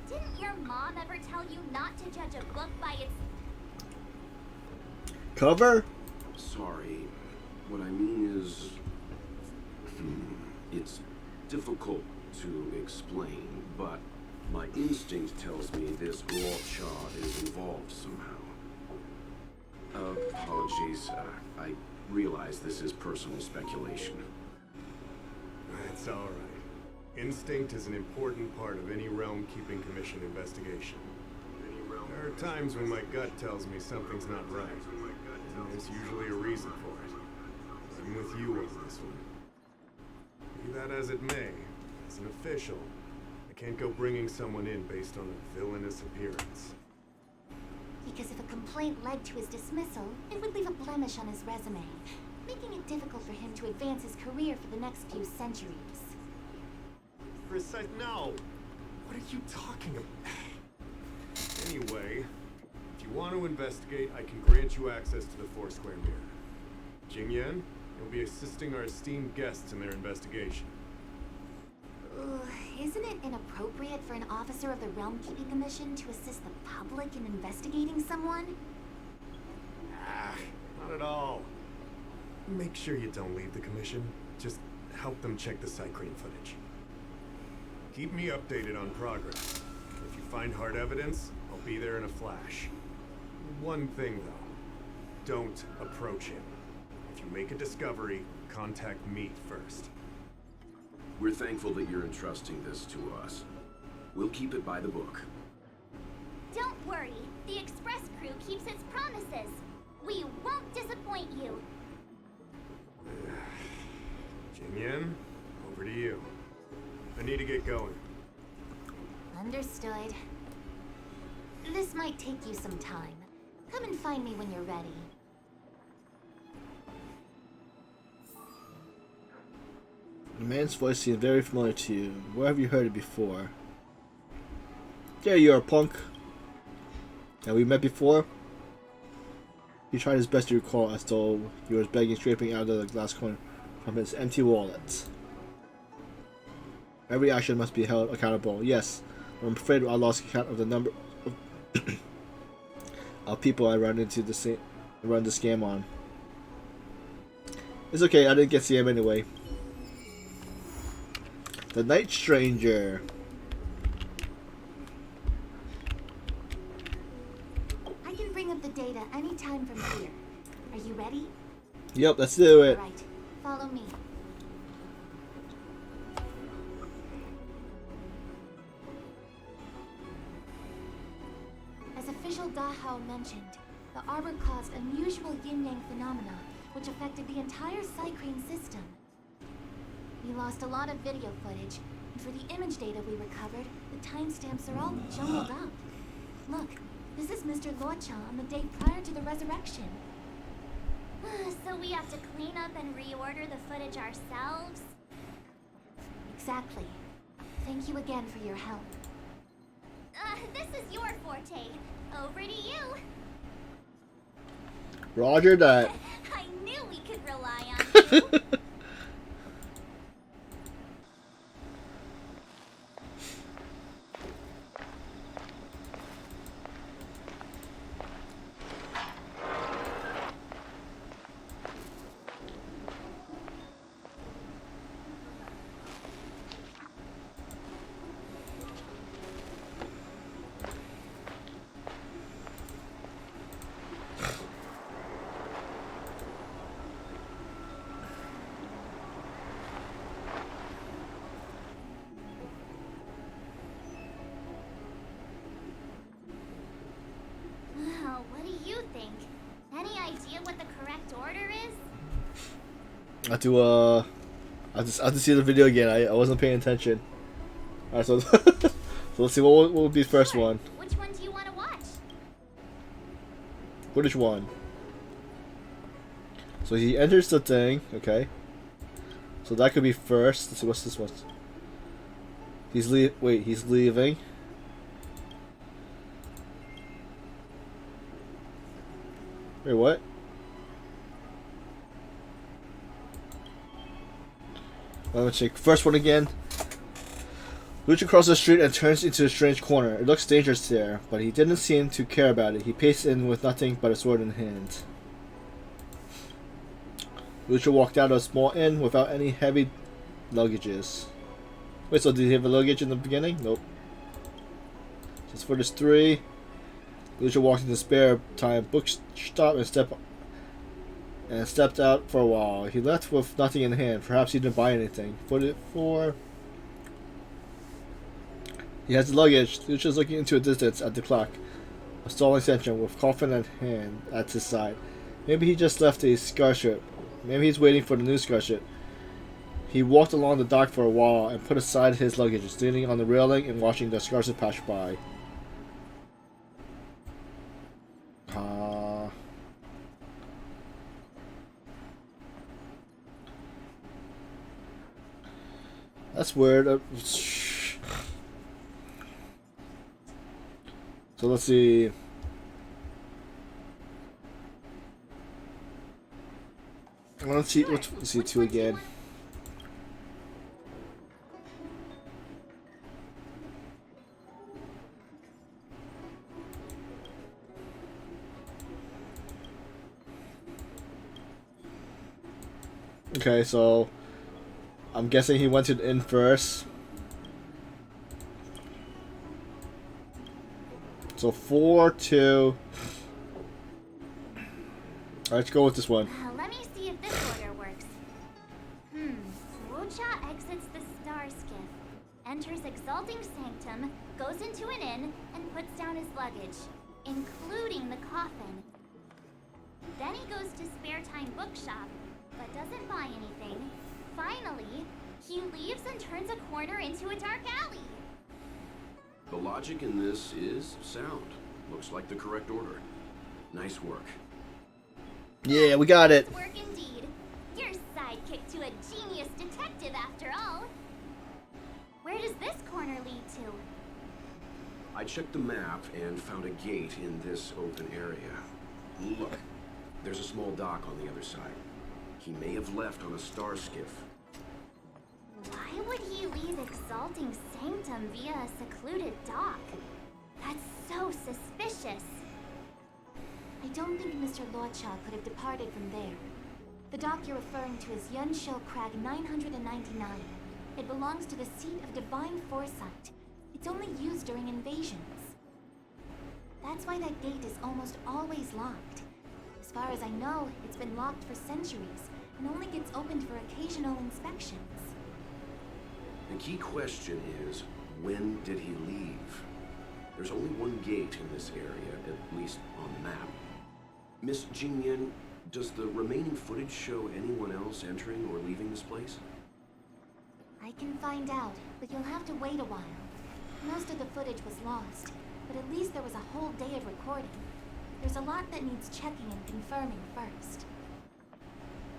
Didn't your mom ever tell you not to judge a book by its... Cover? Sorry. What I mean is... it's difficult to explain, but my instinct tells me this Lucha is involved somehow. apologies. I realize this is personal speculation. It's all right. Instinct is an important part of any Realm-Keeping Commission investigation. There are times when my gut tells me something's not right, and there's usually a reason for it. I'm with you on this one. Be that as it may, as an official, I can't go bringing someone in based on a villainous appearance. Because if a complaint led to his dismissal, it would leave a blemish on his resume, making it difficult for him to advance his career for the next few centuries. No! What are you talking about? Anyway, if you want to investigate, I can grant you access to the Foursquare Mirror. Jingyan, you'll be assisting our esteemed guests in their investigation. Isn't it inappropriate for an officer of the Realm Keeping Commission to assist the public in investigating someone? Not at all. Make sure you don't leave the commission. Just help them check the Cycrane footage. Keep me updated on progress. If you find hard evidence, I'll be there in a flash. One thing though, don't approach him. If you make a discovery, contact me first. We're thankful that you're entrusting this to us. We'll keep it by the book. Don't worry, the Express crew keeps its promises. We won't disappoint you. Jingyan, over to you. I need to get going. Understood. This might take you some time. Come and find me when you're ready. The man's voice seems very familiar to you. Where have you heard it before? There you are, punk. Have we met before? He tried his best to recall as though he was begging, scraping out of the glass corner from his empty wallet. Every action must be held accountable. Yes, but I'm afraid I lost count of the number of people I run this game on. It's okay, I didn't get to see him anyway. The Night Stranger. I can bring up the data anytime from here. Are you ready? Yep, let's do it. Alright, follow me. As official Dahao mentioned, the arbor caused unusual yin-yang phenomena, which affected the entire Cycrane system. We lost a lot of video footage, and for the image data we recovered, the timestamps are all jumbled up. Look, this is Mr. Lucha on the day prior to the resurrection. So we have to clean up and reorder the footage ourselves? Exactly. Thank you again for your help. This is your forte. Over to you. Roger that. I knew we could rely on you. What do you think? Any idea what the correct order is? I have to see the video again. I wasn't paying attention. Alright, so so let's see what will be the first one. Which one do you want to watch? Which one? So he enters the thing, okay. So that could be first. Let's see, what's this one? He's leaving. Wait, what? Let me check. First one again. Lucha crosses the street and turns into a strange corner. It looks dangerous there, but he didn't seem to care about it. He paced in with nothing but a sword in hand. Lucha walked out of a small inn without any heavy luggages. Wait, so did he have a luggage in the beginning? Nope. Just for this 3. Lucha walked into spare time bookstop and stepped and stepped out for a while. He left with nothing in hand. Perhaps he didn't buy anything. He has the luggage. Lucha's looking into a distance at the clock. A stalling sentient with coffin at hand at his side. Maybe he just left a starship. Maybe he's waiting for the new starship. He walked along the dock for a while and put aside his luggage, leaning on the railing and watching the starship pass by. That's weird. So let's see. Let's see two again. Okay, so I'm guessing he went to the inn first. So 4, 2. Alright, let's go with this one. Let me see if this order works. Lucha exits the star skiff, enters Exalting Sanctum, goes into an inn, and puts down his luggage, including the coffin. Then he goes to Spare Time Bookshop, but doesn't buy anything. Finally, he leaves and turns a corner into a dark alley. The logic in this is sound. Looks like the correct order. Nice work. Yeah, we got it. Work indeed. You're sidekick to a genius detective after all. Where does this corner lead to? I checked the map and found a gate in this open area. Look, there's a small dock on the other side. He may have left on a star skiff. Why would he leave Exalting Sanctum via a secluded dock? That's so suspicious. I don't think Mr. Lucha could have departed from there. The dock you're referring to is Yunshou Crag 999. It belongs to the seat of divine foresight. It's only used during invasions. That's why that gate is almost always locked. As far as I know, it's been locked for centuries and only gets opened for occasional inspections. The key question is, when did he leave? There's only one gate in this area, at least on the map. Miss Jingyan, does the remaining footage show anyone else entering or leaving this place? I can find out, but you'll have to wait a while. Most of the footage was lost, but at least there was a whole day of recording. There's a lot that needs checking and confirming first.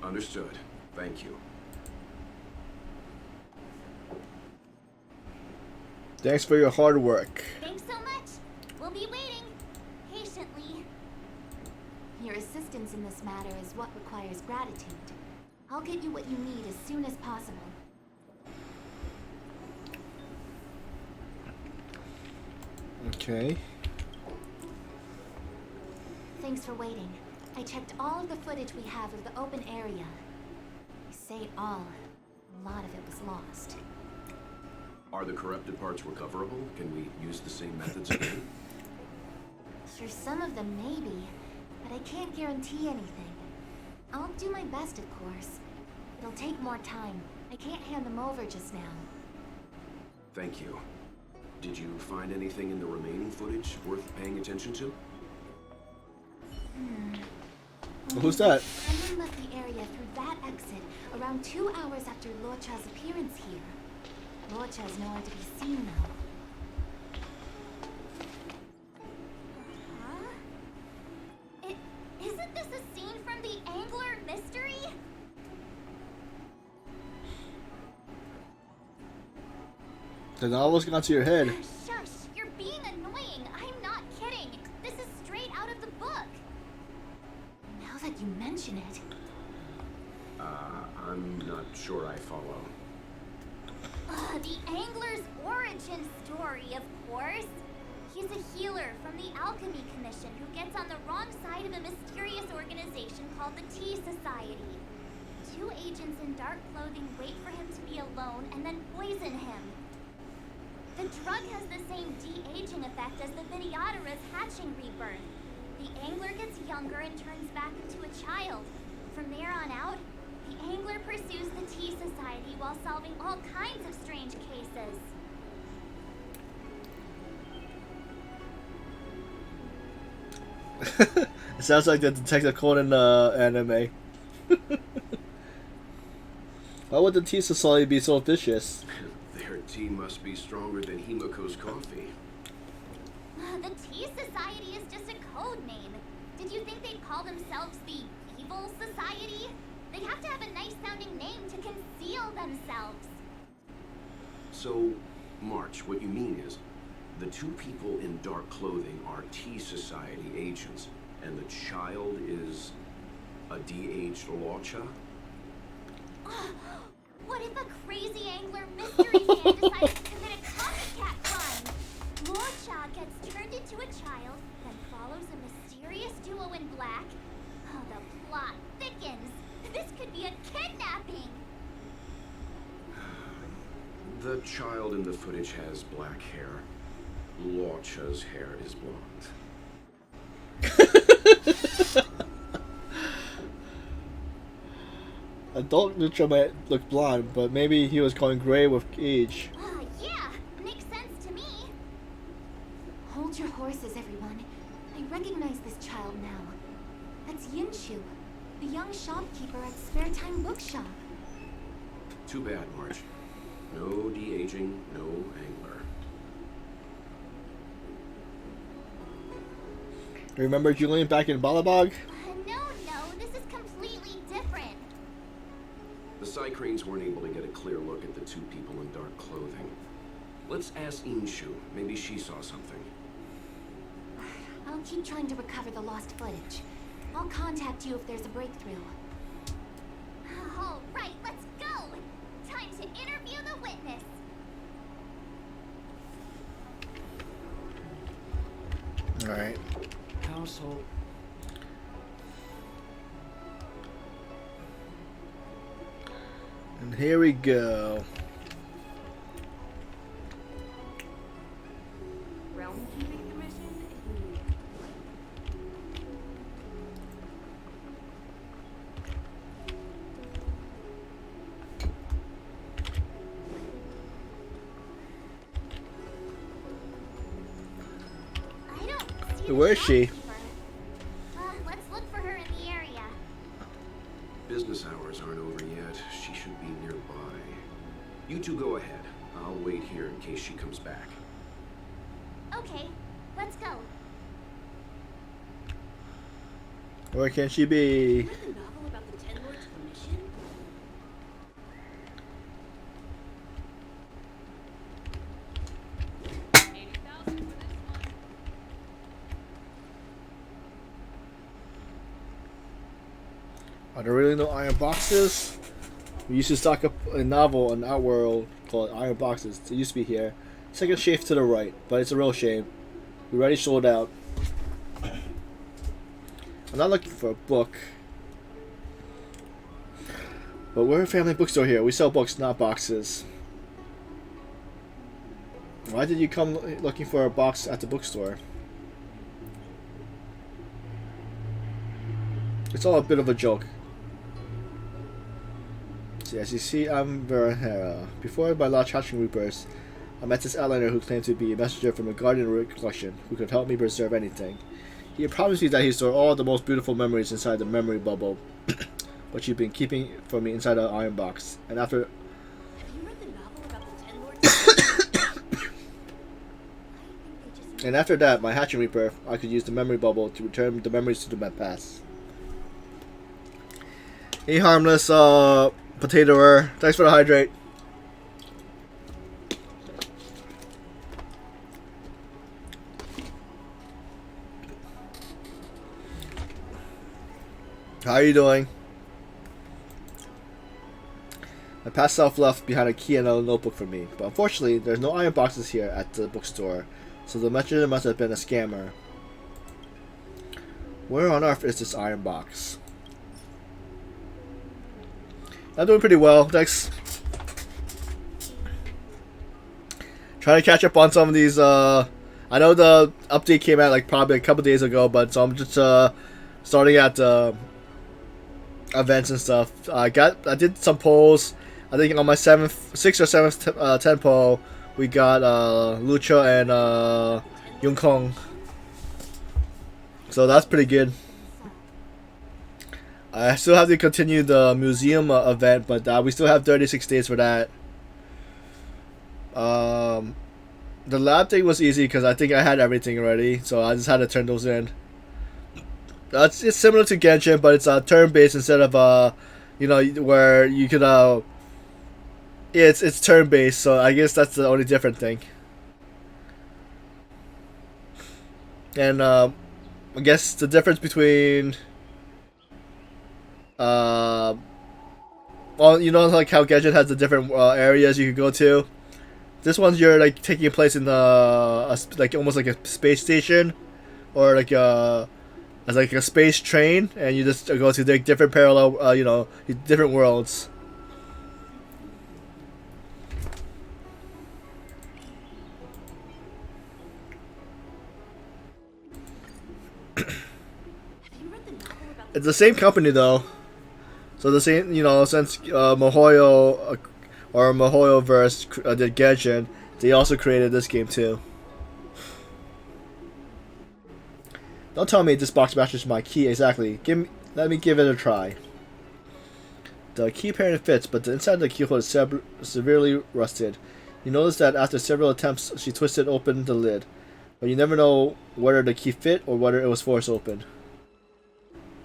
Understood. Thank you. Thanks for your hard work. Thanks so much. We'll be waiting patiently. Your assistance in this matter is what requires gratitude. I'll get you what you need as soon as possible. Okay. Thanks for waiting. I checked all of the footage we have of the open area. I say all. A lot of it was lost. Are the corrupted parts recoverable? Can we use the same methods again? For some of them, maybe. But I can't guarantee anything. I'll do my best, of course. It'll take more time. I can't hand them over just now. Thank you. Did you find anything in the remaining footage worth paying attention to? Who's that? Someone left the area through that exit around 2 hours after Lucha's appearance here. Lucha is nowhere to be seen now. Huh? Isn't this a scene from the Angler mystery? The novel's got to your head. Shush, you're being annoying. I'm not kidding. This is straight out of the book. Now that you mention it, I'm not sure I follow. The Angler's origin story, of course. He's a healer from the Alchemy Commission who gets on the wrong side of a mysterious organization called the Tea Society. 2 agents in dark clothing wait for him to be alone and then poison him. The drug has the same de-aging effect as the Viniatara's hatching rebirth. The Angler gets younger and turns back into a child. from there on out, the Angler pursues the Tea Society while solving all kinds of strange cases. It sounds like the Detective Conan anime. Why would the Tea Society be so vicious? Their tea must be stronger than Himiko's coffee. The Tea Society is just a code name. Did you think they'd call themselves the Evil Society? They have to have a nice sounding name to conceal themselves. So, March, what you mean is, the two people in dark clothing are Tea Society agents, and the child is a de-aged Lucha? What if a crazy angler mystery fan decides to commit a copycat crime? Lucha gets turned into a child, then follows a mysterious duo in black. Oh, the plot thickens. This could be a kidnapping. The child in the footage has black hair. Lucha's hair is blonde. Adult Lucha might look blonde, but maybe he was going gray with age. Yeah, makes sense to me. Hold your horses, everyone. I recognize this child now. That's Yinshu, the young shopkeeper at Spare Time Bookshop. Too bad, March. No de-aging, no angler. Remember Julian back in Balabog? No, this is completely different. The Psycranes weren't able to get a clear look at the two people in dark clothing. Let's ask Inshu. Maybe she saw something. I'll keep trying to recover the lost footage. I'll contact you if there's a breakthrough. All right, let's go. Time to interview the witness. Alright. Household. And here we go. Realm Keeping Commission. I don't see Where is the she? shopkeeper. Let's look for her in the area. Business hours aren't over yet. She should be nearby. You two go ahead. I'll wait here in case she comes back. Okay, let's go. Where can she be? Read the novel about the Ten Lords Commission? Are there really no iron boxes? We used to stock up a novel in Outworld called Iron Boxes. It used to be here. Second shift to the right, but it's a real shame. We already sold out. I'm not looking for a book. But we're a family bookstore here. We sell books, not boxes. Why did you come looking for a box at the bookstore? It's all a bit of a joke. So as you see, I'm Verhera. Before my large hatching reapers, I met this outliner who claimed to be a messenger from a guardian collection who could help me preserve anything. He promised me that he stored all the most beautiful memories inside the memory bubble, which you've been keeping for me inside an iron box. And after... Have you read the novel about the Ten Lords? And after that, my hatching reaper, I could use the memory bubble to return the memories to my past. Hey, harmless, potatoer. Thanks for the hydrate. How are you doing? My past self left behind a key and a notebook for me, but unfortunately, there's no iron boxes here at the bookstore, so the messenger must have been a scammer. Where on earth is this iron box? I'm doing pretty well, thanks. Trying to catch up on some of these, I know the update came out like probably a couple days ago, but so I'm just starting at events and stuff. I did some polls. I think on my sixth or seventh 10 poll, we got Lucha and Yung Kong. So that's pretty good. I still have to continue the museum event, but we still have 36 days for that. The lab thing was easy because I think I had everything already, so I just had to turn those in. It's similar to Genshin, but it's turn-based instead of where you could it's turn-based, so I guess that's the only different thing. And I guess the difference between well, like how Genshin has the different areas you can go to. This one's you're like taking place in like almost like a space station, or like as like a space train, and you just go to like different parallel, different worlds. It's the same company though, so the same since MiHoYo or MiHoYoverse did Genshin, they also created this game too. Don't tell me this box matches my key exactly. Let me give it a try. The key apparently fits, but the inside of the keyhole is severely rusted. You notice that after several attempts, she twisted open the lid, but you never know whether the key fit or whether it was forced open.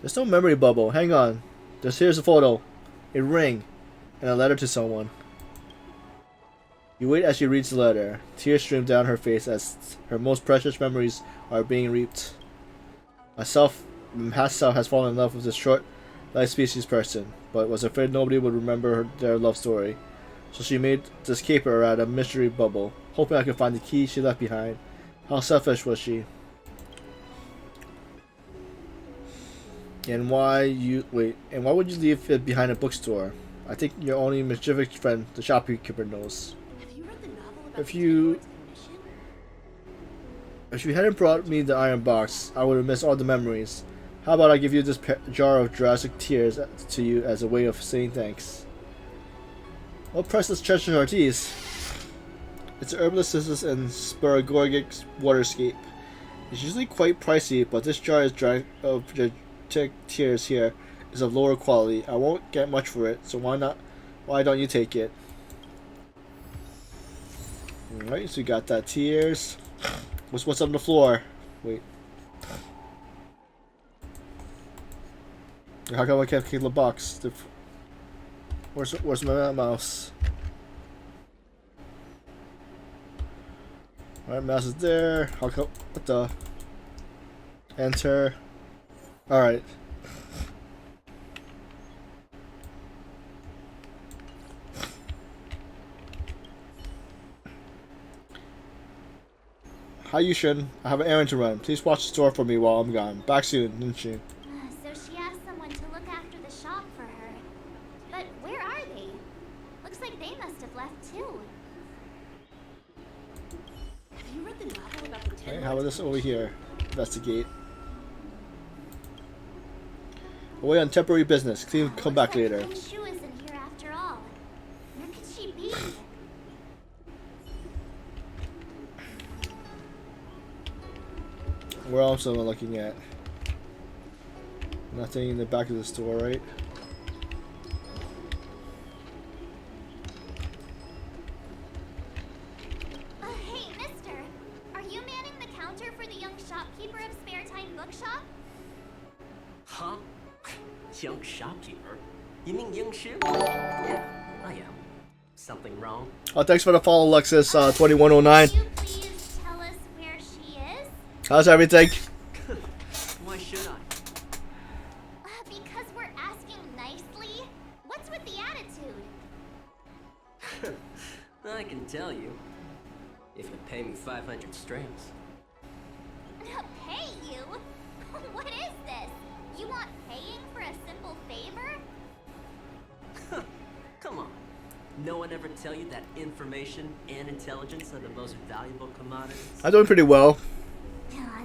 There's no memory bubble. Hang on. Here's a photo, a ring, and a letter to someone. You wait as she reads the letter. Tears stream down her face as her most precious memories are being reaped. My past self has fallen in love with this short life species person, but was afraid nobody would remember their love story. So she made this caper out of a mystery bubble, hoping I could find the key she left behind. How selfish was she? And why would you leave it behind a bookstore? I think your only mischievous friend, the shopkeeper, knows. Have you read the novel about If the you Lord's commission? If you hadn't brought me the iron box, I would have missed all the memories. How about I give you this jar of Jurassic tears to you as a way of saying thanks? What priceless treasures are these? It's herbalist scissors and Spirogorgic waterscape. It's usually quite pricey, but this jar of tears here is of lower quality. I won't get much for it, so why don't you take it? Alright, so we got that tears. What's on the floor? Wait. How come I can't keep the box? Where's my mouse? Alright, mouse is there. How come? What the? Enter. Alright. Hi Yushin, I have an errand to run. Please watch the store for me while I'm gone. Back soon, didn't she? So she asked someone to look after the shop for her. But where are they? Looks like they must have left too. Have you read the novel about the Ten Okay, how about Lords this over Commission? here? Investigate. Away on temporary business. Clean, come back Looks like later. King Shu isn't here after all. Where could she be? Where else am I looking at? Nothing in the back of the store, right? Hey, mister. Are you manning the counter for the young shopkeeper of Spare Time Bookshop? Huh? Young shopkeeper? You mean Young Shu? Yeah, I am. Something wrong? Oh, thanks for the follow, Lexus 2109. Could you please tell us where she is? How's everything? Why should I? Because we're asking nicely. What's with the attitude? I can tell you. If you pay me 500 strings. Pay you? What is this? You want paying for a simple favor? Come on. No one ever tell you that information and intelligence are the most valuable commodities? I'm doing pretty well.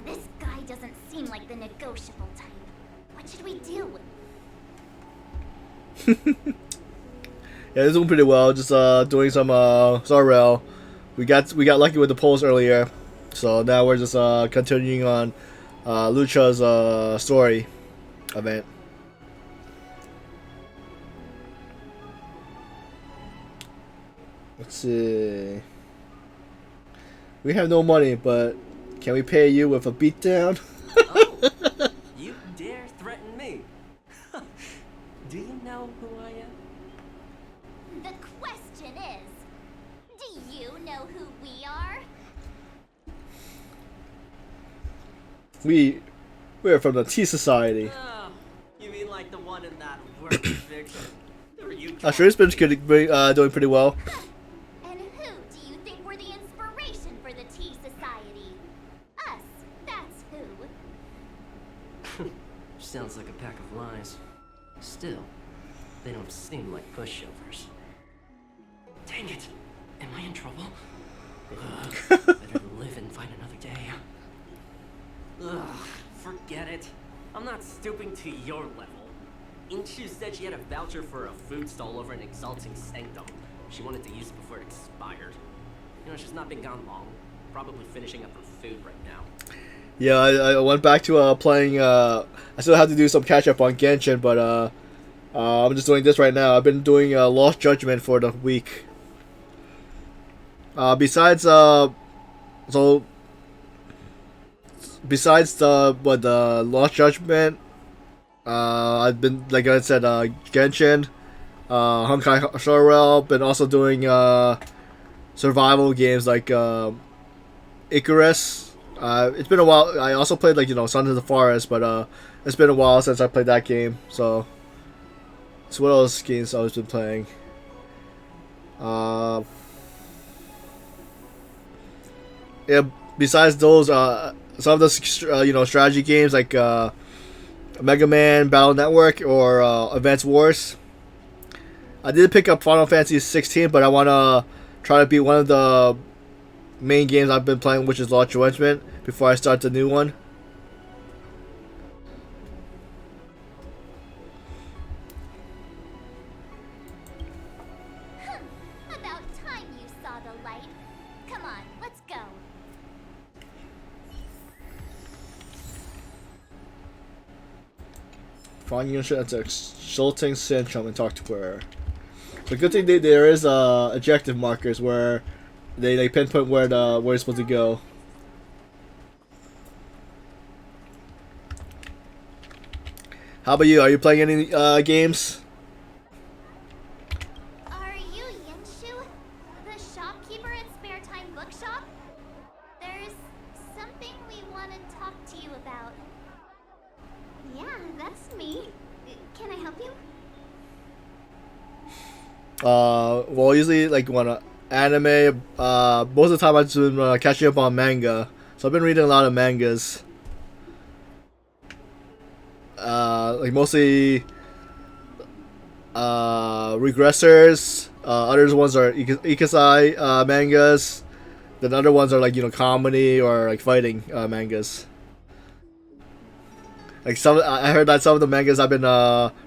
This guy doesn't seem like the negotiable type. What should we do? Yeah, it's doing pretty well. Just doing some Zarel. We got lucky with the polls earlier, so now we're just continuing on Lucha's story event. Let's see. We have no money, but can we pay you with a beatdown? Oh, you dare threaten me? Do you know who I am? The question is, do you know who we are? We're from the Tea Society. Oh, you mean like the one in that work fiction? Or you Sure, it's been doing pretty well. And who do you think were the inspiration for the Tea Society? Us, that's who. Sounds like a pack of lies. Still, they don't seem like pushovers. Dang it! Am I in trouble? Better live and find another day. Ugh, forget it. I'm not stooping to your level. Inchu said she had a voucher for a food stall over in Exalting Sanctum. She wanted to use it before it expired. You know, she's not been gone long. Probably finishing up her food right now. Yeah, I went back to playing. I still have to do some catch up on Genshin, but I'm just doing this right now. I've been doing Lost Judgment for the week. Besides the Lost Judgment, I've been, like I said, Genshin, Honkai Star Rail. Been also doing survival games like Icarus. It's been a while. I also played Sons of the Forest, but it's been a while since I played that game. So it's one of those games I've been playing. Yeah. Besides those, some of the strategy games like Mega Man Battle Network or Advance Wars. I did pick up Final Fantasy 16, but I want to try to beat one of the main games I've been playing, which is Lost Judgment, before I start the new one. About time you saw the light. Come on, let's go. Find Yunshi at the Exalting Sanctum and talk to her. The good thing there is objective markers where they pinpoint where you're supposed to go. How about you? Are you playing any games? Are you Yenshu, the shopkeeper at Spare Time Bookshop? There's something we want to talk to you about. Yeah, that's me. Can I help you? Well, usually when anime. Most of the time I've been catching up on manga, so I've been reading a lot of mangas. Mostly regressors. Other ones are isekai mangas. Then other ones are comedy or fighting mangas. I heard that some of the mangas I've been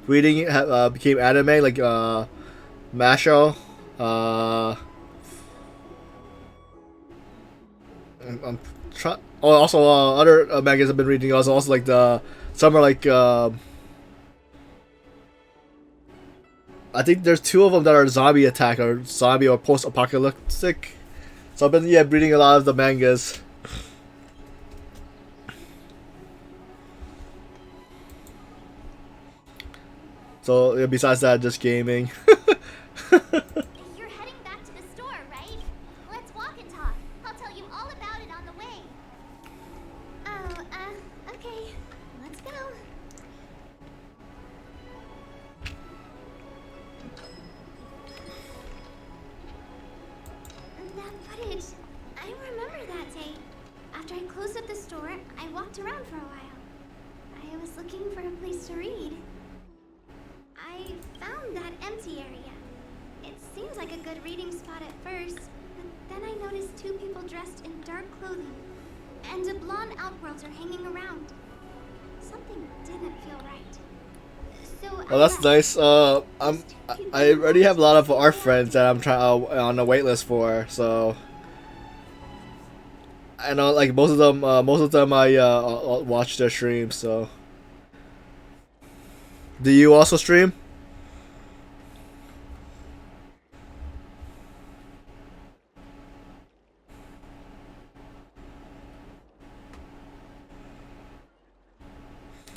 reading became anime, like Masho. Also other mangas I've been reading also like some are I think there's two of them that are zombie attack or zombie or post-apocalyptic. So I've been reading a lot of the mangas. So besides that, just gaming. You're heading back to the store, right? Let's walk and talk. I'll tell you all about it on the way. Oh, okay. Let's go. That footage. I remember that day. After I closed up the store, I walked around for a while. I was looking for a place to read. I found that empty area. It seems like a good reading spot at first, but then I noticed two people dressed in dark clothing, and a blonde outworlder hanging around. Something didn't feel right. So Oh, that's nice. I already have a lot of art friends that I'm trying on the wait list for. So I know, like most of them I watch their streams. So, do you also stream?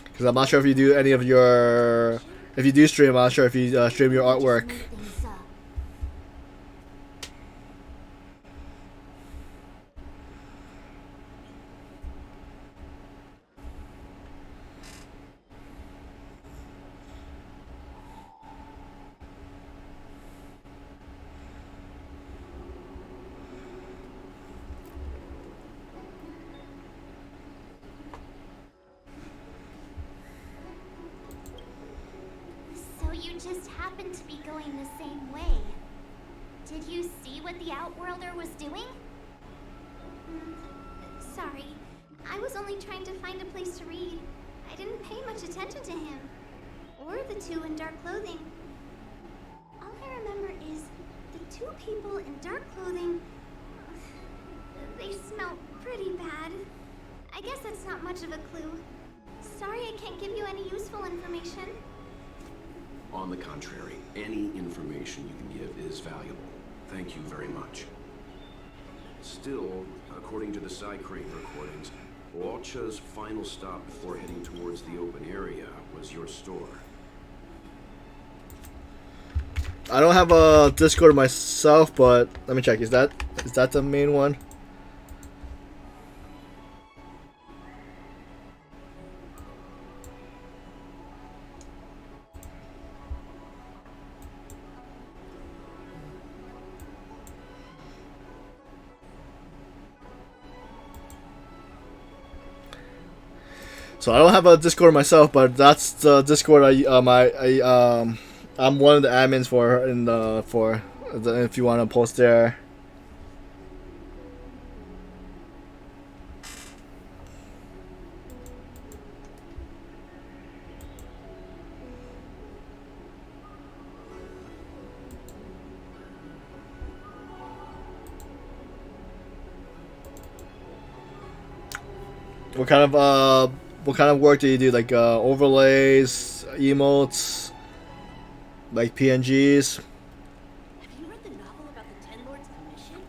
Because I'm not sure if you do any of your. If you do stream, I'm not sure if you stream your artwork. So you just happened to be going the same way. Did you see what the Outworlder was doing? Sorry. I was only trying to find a place to read. I didn't pay much attention to him. Or the two in dark clothing. All I remember is the two people in dark clothing. They smell pretty bad. I guess that's not much of a clue. Sorry I can't give you any useful information. On the contrary, any information you can give is valuable. Thank you very much. Still, according to the Psy-Crate recordings, Lucha's final stop before heading towards the open area was your store. I don't have a Discord myself, but let me check. Is that the main one? So I don't have a Discord myself, but that's the Discord I'm one of the admins if you want to post there. What kind of work do you do? Like overlays, emotes, like PNGs? Have you read the novel about the Ten Lords Commission?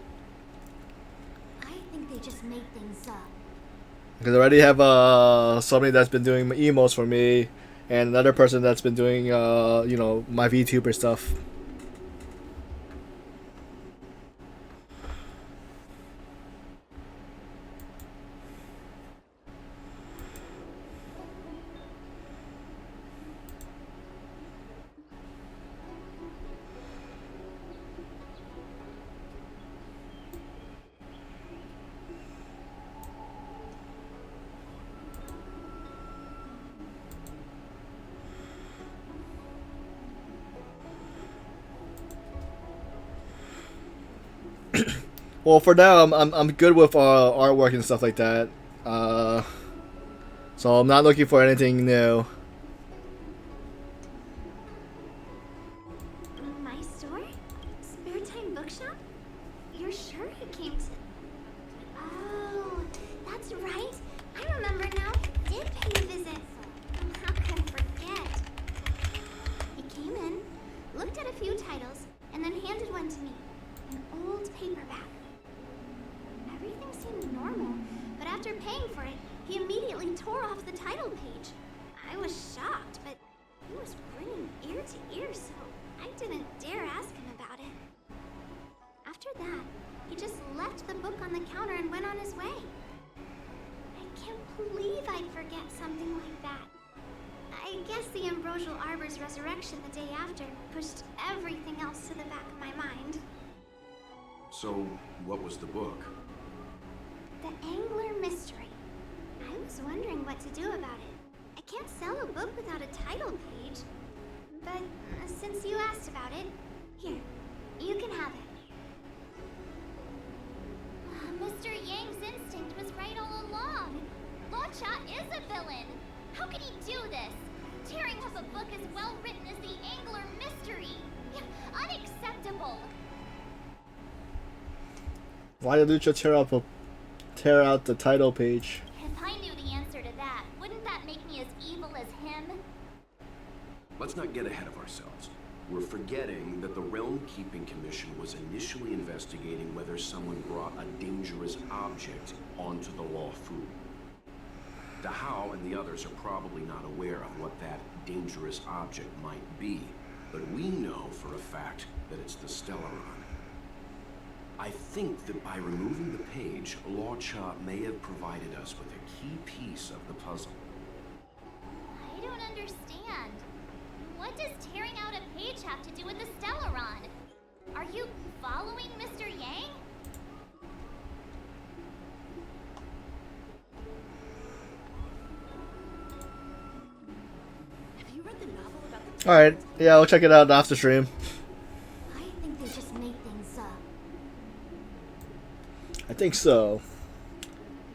I think they just made things up. Because I already have somebody that's been doing emotes for me, and another person that's been doing my VTuber stuff. Well, for now, I'm good with artwork and stuff like that. So I'm not looking for anything new. My store? Spare Time Bookshop? You're sure you came to... Oh, that's right. I remember now. Did pay a visit. How could I forget? He came in, looked at a few titles, and then handed one to me. An old paperback. Everything seemed normal, but after paying for it, he immediately tore off the title page. I was shocked, but he was grinning ear to ear, so I didn't dare ask him about it. After that, he just left the book on the counter and went on his way. I can't believe I'd forget something like that. I guess the Ambrosial Arbor's resurrection the day after pushed everything else to the back of my mind. So, what was the book? The Angler Mystery. I was wondering what to do about it. I can't sell a book without a title page. But since you asked about it, here, you can have it. Mr. Yang's instinct was right all along. Lucha is a villain. How could he do this? Tearing up a book as well well written as the Angler Mystery. Unacceptable. Why did Lucha tear out the title page? If I knew the answer to that, wouldn't that make me as evil as him? Let's not get ahead of ourselves. We're forgetting that the Realm Keeping Commission was initially investigating whether someone brought a dangerous object onto the Luofu. The How and the others are probably not aware of what that dangerous object might be, but we know for a fact that it's the Stellaron. I think that by removing the page, Lucha may have provided us with a key piece of the puzzle. I don't understand. What does tearing out a page have to do with the Stellaron? Are you following Mr. Yang? Have you read the novel about the Alright, yeah, I'll check it out after stream. I think they just made things up. I think so.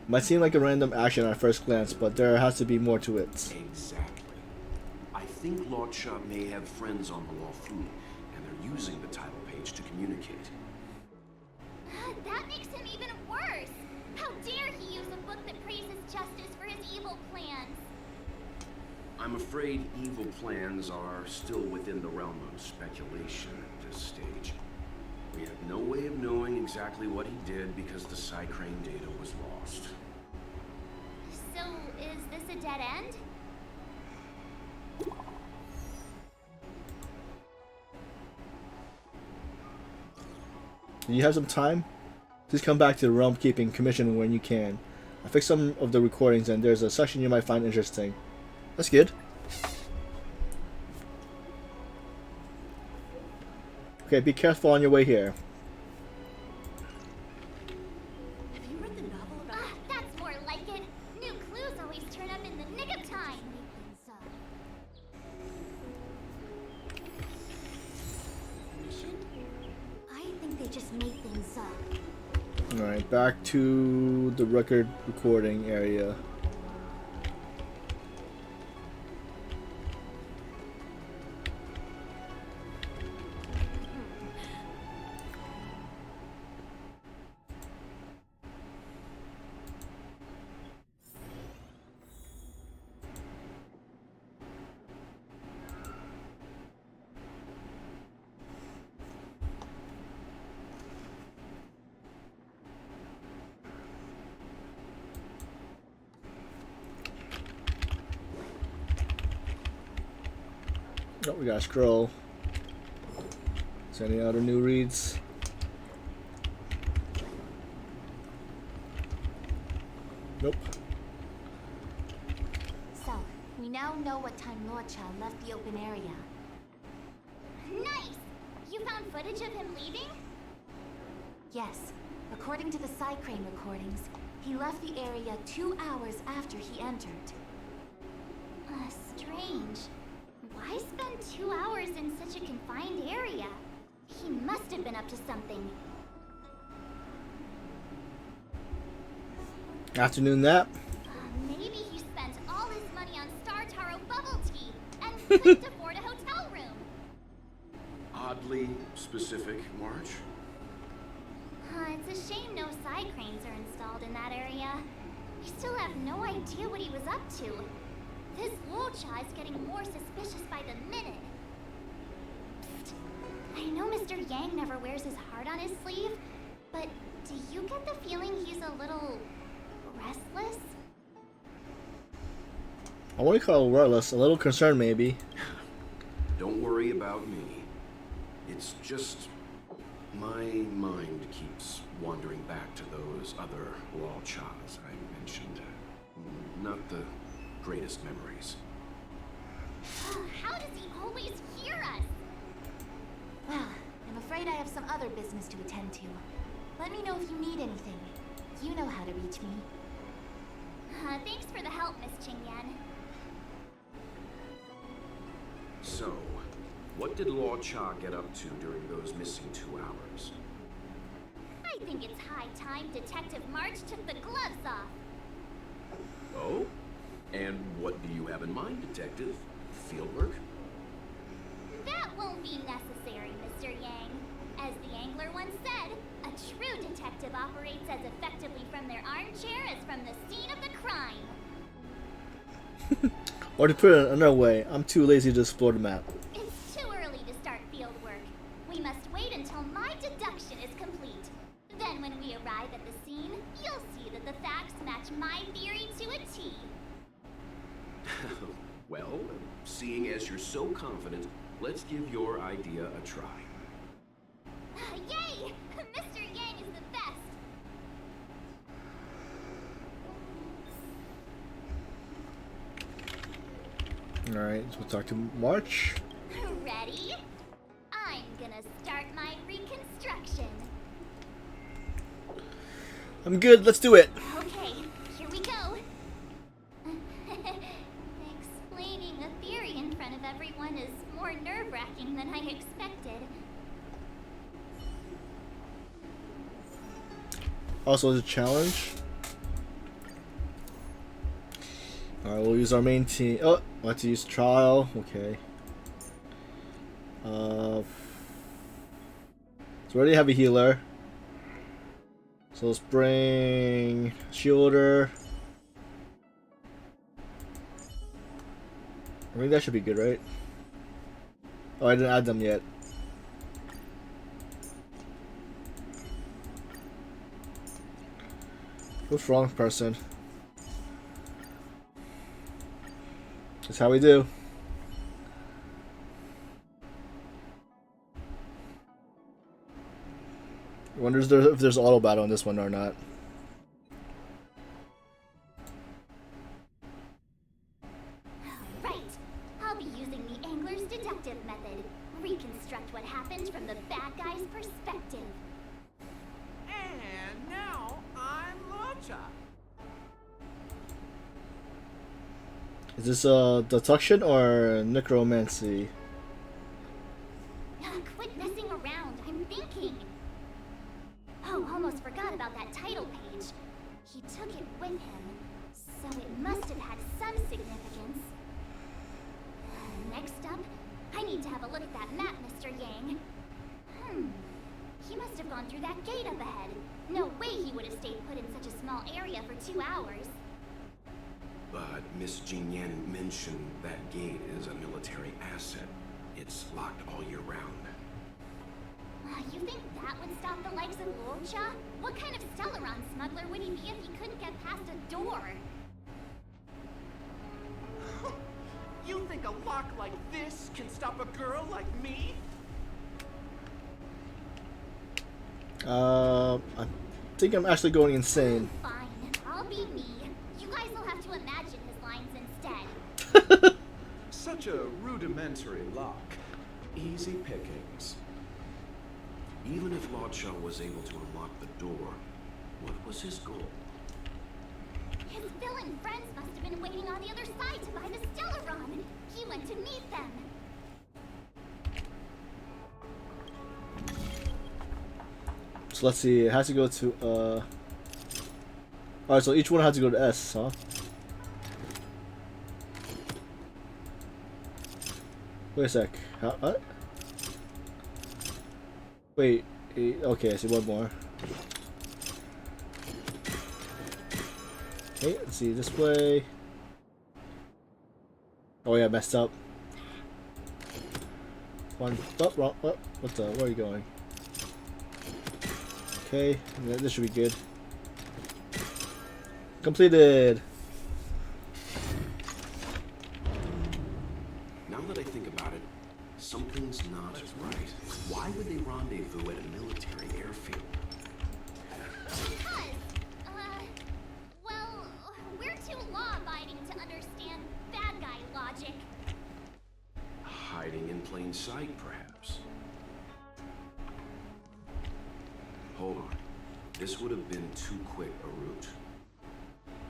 Might seem like a random action at first glance, but there has to be more to it. Exactly. I think Lucha may have friends on the Luofu, and they're using the title page to communicate. That makes him even worse. How dare he use a book that praises justice for his evil plans? I'm afraid evil plans are still within the realm of speculation at this stage. We have no way of knowing exactly what he did because the Psycrane data was lost. So, is this a dead end? Do you have some time? Please come back to the Realm Keeping Commission when you can. I fixed some of the recordings and there's a section you might find interesting. That's good. Okay, be careful on your way here. Have you read the novel about That's more like it. New clues always turn up in the nick of time. Things up. I think they just made things up. Alright, back to the record recording area. Oh, we gotta scroll. Is there any other new reads? Nope. So, we now know what time Lucha left the open area. Nice! You found footage of him leaving? Yes, according to the Psycrane recordings, he left the area 2 hours after he entered. Strange. Why spend 2 hours in such a confined area? He must have been up to something. Afternoon nap. Maybe he spent all his money on Star Taro bubble tea and couldn't afford a hotel room. Oddly specific, March. It's a shame no Psycranes are installed in that area. We still have no idea what he was up to. This Lucha is getting more suspicious by the minute. Psst. I know Mr. Yang never wears his heart on his sleeve, but do you get the feeling he's a little restless? I want to call it restless, a little concerned maybe. Don't worry about me. It's just my mind keeps wandering back to those other Luchas I mentioned. Not the greatest memories. How does he always hear us? Well, I'm afraid I have some other business to attend to. Let me know if you need anything. You know how to reach me. Thanks for the help, Miss Qingyan. So, what did Lucha get up to during those missing 2 hours? I think it's high time Detective March took the gloves off. Oh? And what do you have in mind, Detective? Fieldwork? armchair as from the scene of the crime. Or to put it another way, I'm too lazy to explore the map. It's too early to start field work. We must wait until my deduction is complete. Then when we arrive at the scene, you'll see that the facts match my theory to a T. Well, seeing as you're so confident, let's give your idea a try. Yay! Mr. Yang is the best! Alright, so we'll talk to March. Ready? I'm gonna start my reconstruction. I'm good, let's do it. Okay, here we go. Explaining a theory in front of everyone is more nerve-wracking than I expected. Also, as a challenge. Alright, we'll use our main team. Oh, I have to use trial. Okay. So we already have a healer. So let's bring shielder. I think that should be good, right? Oh, I didn't add them yet. What's wrong, person? That's how we do. I wonder if there's auto battle on this one or not. Right. I'll be using the angler's deductive method. Reconstruct what happened from the bad guy's perspective. And now I'm Lucha. Is this deduction or necromancy? Quit messing around. I'm thinking. Oh, almost forgot about that title page. He took it with him, so it must have had some significance. Next up, I need to have a look at that map, Mr. Yang. He must have gone through that gate up ahead. No way he would have stayed put in such a small area for 2 hours. But Miss Jin Yan mentioned that gate is a military asset. It's locked all year round. You think that would stop the likes of Lucha? What kind of Stellaron smuggler would he be if he couldn't get past a door? You think a lock like this can stop a girl like me? I think I'm actually going insane. Fine, I'll be me. You guys will have to imagine his lines instead. Such a rudimentary lock. Easy pickings. Even if Lucha was able to unlock the door, what was his goal? His villain friends must have been waiting on the other side to buy the Stellaron. He went to meet them. So let's see, it has to go to alright, so each one has to go to S, huh? Wait a sec. What? Wait, okay, I see one more. Okay, let's see, this way. Oh yeah, messed up. One, oh, wrong, what the, where are you going? Okay, yeah, this should be good. Completed! Now that I think about it, something's not right. Why would they rendezvous at a military airfield? Because, well, we're too law-abiding to understand bad guy logic. Hiding in plain sight, perhaps. Hold on. This would have been too quick a route.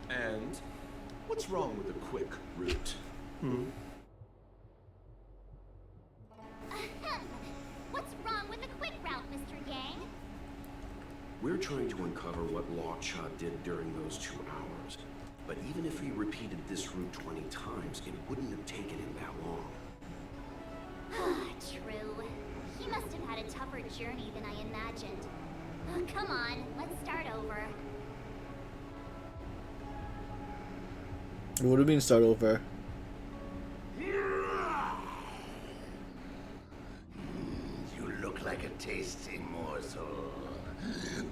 And what's wrong with a quick route? What's wrong with the quick route, Mr. Yang? We're trying to uncover what Lucha did during those 2 hours. But even if he repeated this route 20 times, it wouldn't have taken him that long. True. He must have had a tougher journey than I imagined. Come on, let's start over. What do you mean start over? You look like a tasty morsel.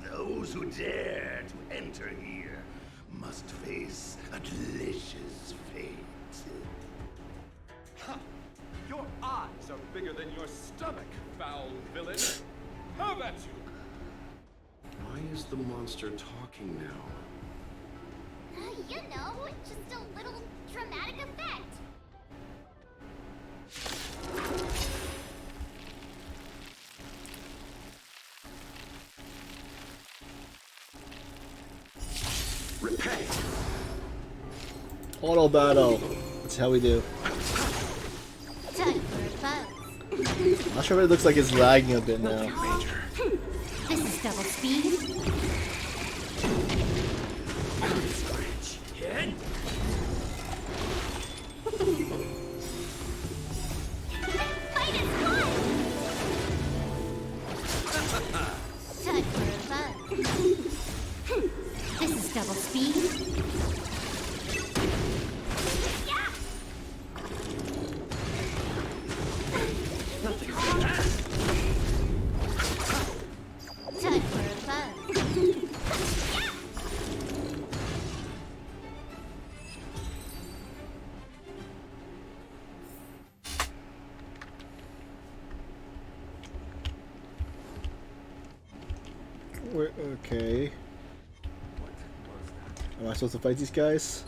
Those who dare to enter here must face a delicious fate. Ha! Your eyes are bigger than your stomach, foul villain. How about you? Why is the monster talking now? You know, just a little dramatic effect. Repay! Auto battle. That's how we do. Time for a buzz. Not sure if it looks like it's lagging a bit now. This is double speed. Fight is fun! Time for a buzz. This is double speed. Yeah! Time for a buzz. Okay. Am I supposed to fight these guys?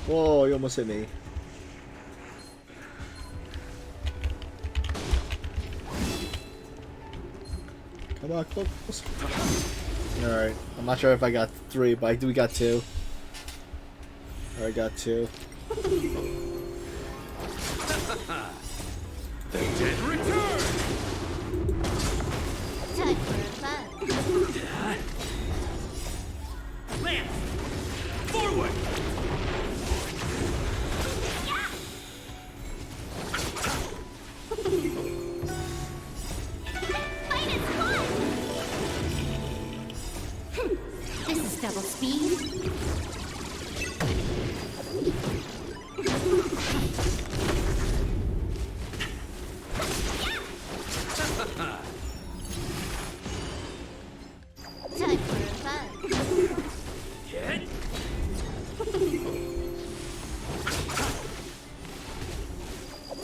Whoa, you almost hit me. Come on, close. Alright, I'm not sure if I got 3, but we got 2. Alright, got 2. The dead return! Time for a buzz. Lance! Forward! Fight is fun! This is double speed. Time for a buzz.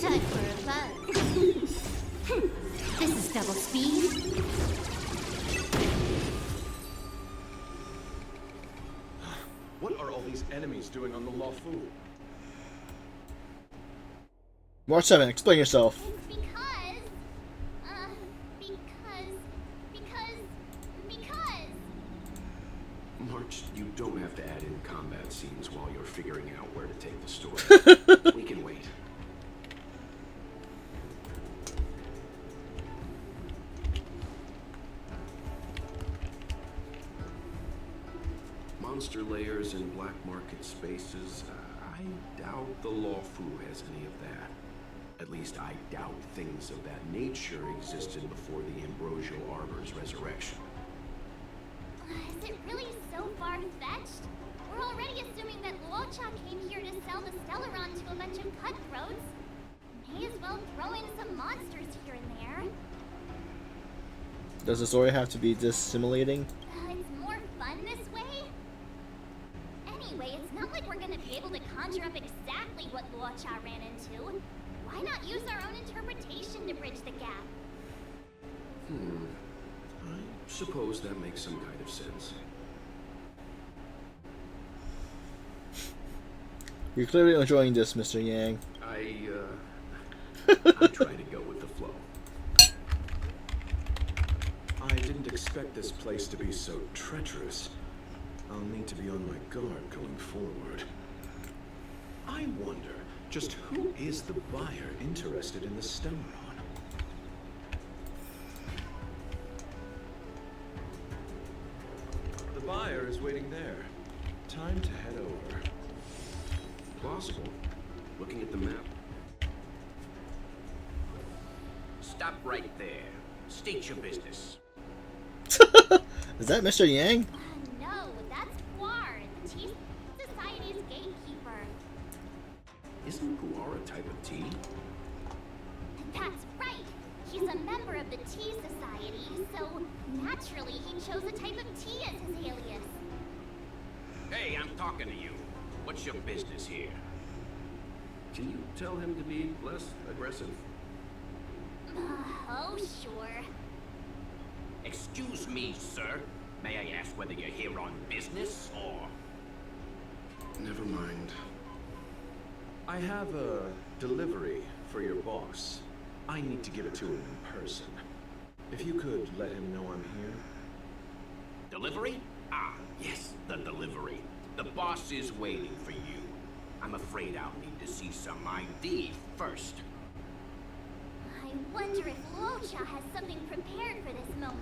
Time for a buzz. This is double speed. What are all these enemies doing on the Lawfu? March 7, explain yourself. It's because... March, you don't have to add in combat scenes while you're figuring out where to take the story. We can wait. Monster layers and black market spaces, I doubt the Lawfu has any of that. At least I doubt things of that nature existed before the Ambrosial Arbor's resurrection. Is it really so far-fetched? We're already assuming that Lucha came here to sell the Stellaron to a bunch of cutthroats. May as well throw in some monsters here and there. Does the story have to be dissimilating? It's more fun this way. Anyway, it's not like we're gonna be able to conjure up exactly what Lucha ran into. Why not use our own interpretation to bridge the gap? I suppose that makes some kind of sense. You're clearly enjoying this, Mr. Yang. I try to go with the flow. I didn't expect this place to be so treacherous. I'll need to be on my guard going forward. I wonder, just who is the buyer interested in the Stellaron? The buyer is waiting there. Time to head over. Plausible. Looking at the map. Stop right there. State your business. Is that Mr. Yang? No, Isn't Guar a type of tea? That's right. He's a member of the Tea Society, so naturally he chose a type of tea as his alias. Hey, I'm talking to you. What's your business here? Can you tell him to be less aggressive? Oh, sure. Excuse me, sir. May I ask whether you're here on business or... Never mind. I have a delivery for your boss. I need to give it to him in person. If you could let him know I'm here. Delivery? Ah, yes, the delivery. The boss is waiting for you. I'm afraid I'll need to see some ID first. I wonder if Lucha has something prepared for this moment.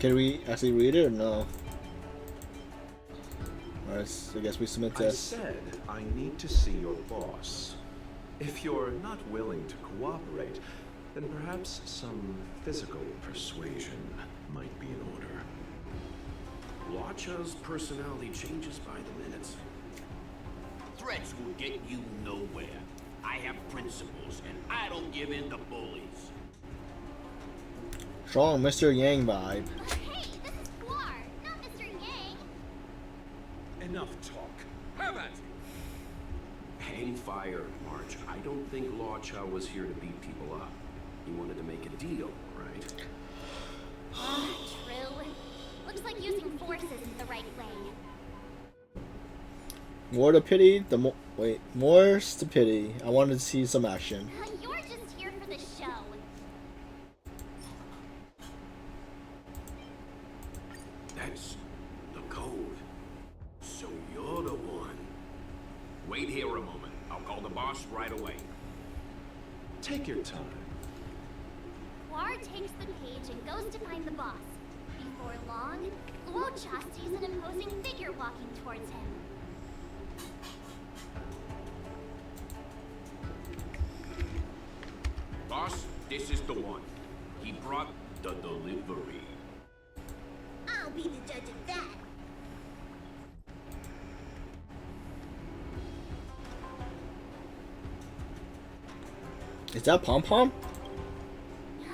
Can we actually read it or no? Alright, I guess we submit I this. said I need to see your boss. If you're not willing to cooperate, then perhaps some physical persuasion might be in order. Lucha's personality changes by the minute. Threats will get you nowhere. I have principles, and I don't give in to bullies. Strong Mr. Yang vibe. Hey, this is Guar, not Mr. Yang. Enough talk. Have at it. Hang fire, March. I don't think Lucha was here to beat people up. He wanted to make a deal, right? True. Looks like using force isn't the right way. More to pity, the more. Wait, more's to pity. I wanted to see some action. You're just here for the show. That's the code. So you're the one. Wait here a moment. I'll call the boss right away. Take your time. Guar takes the page and goes to find the boss. Before long, Lucha sees an imposing figure walking towards him. Boss, this is the one. He brought the delivery. I'll be the judge of that. Is that Pom Pom?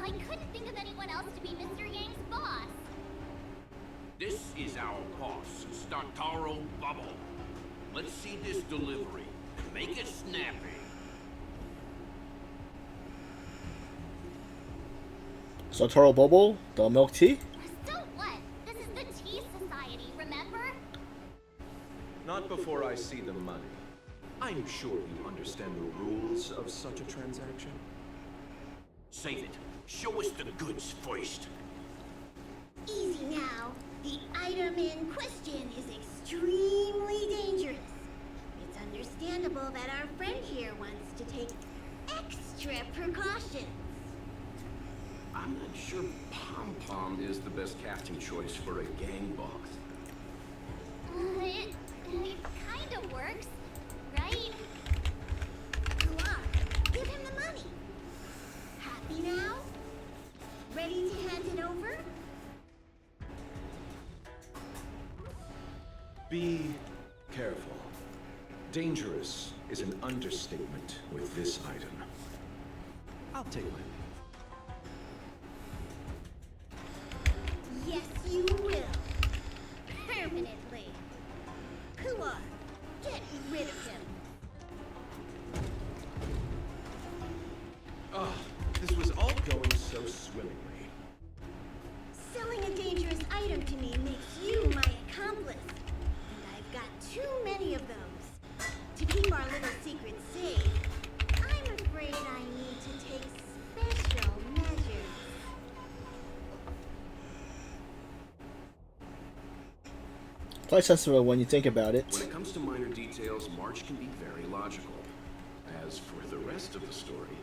I couldn't think of anyone else to be Mr. Yang's boss. This is our boss, Startaro Bubble. Let's see this delivery and make it snappy. Sotoro Bobo, the milk tea? So what? This is the Tea Society, remember? Not before I see the money. I'm sure you understand the rules of such a transaction. Save it. Show us the goods first. Easy now. The item in question is extremely dangerous. It's understandable that our friend here wants to take extra precautions. I'm not sure Pom Pom is the best casting choice for a gang boss. It kind of works, right? Guar, give him the money. Happy now? Ready to hand it over? Be careful. Dangerous is an understatement with this item. I'll take my leave. Yes, you will. Permanently. Guar, get rid of him. Ah, this was all going so swimmingly. Selling a dangerous item to me makes you my accomplice. And I've got too many of those. To keep our little secret safe, I'm afraid I need to take special measures. Quite sensible when you think about it. When it comes to minor details, March can be very logical. As for the rest of the story...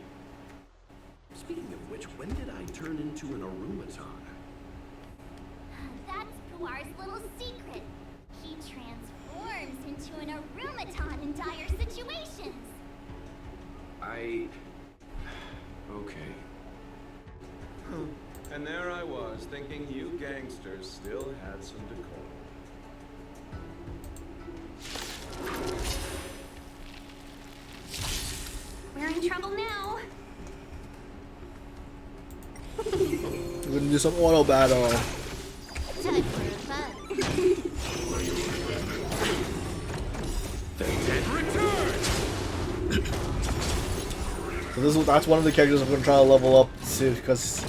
Speaking of which, when did I turn into an automaton? That's Guar's little secret. He transforms into an automaton in dire situations. Okay. And there there I was, thinking you gangsters still had some decorum. We're in trouble now. We're gonna do some auto battle. Time for fun. The dead return! So that's one of the characters I'm gonna try to level up to, because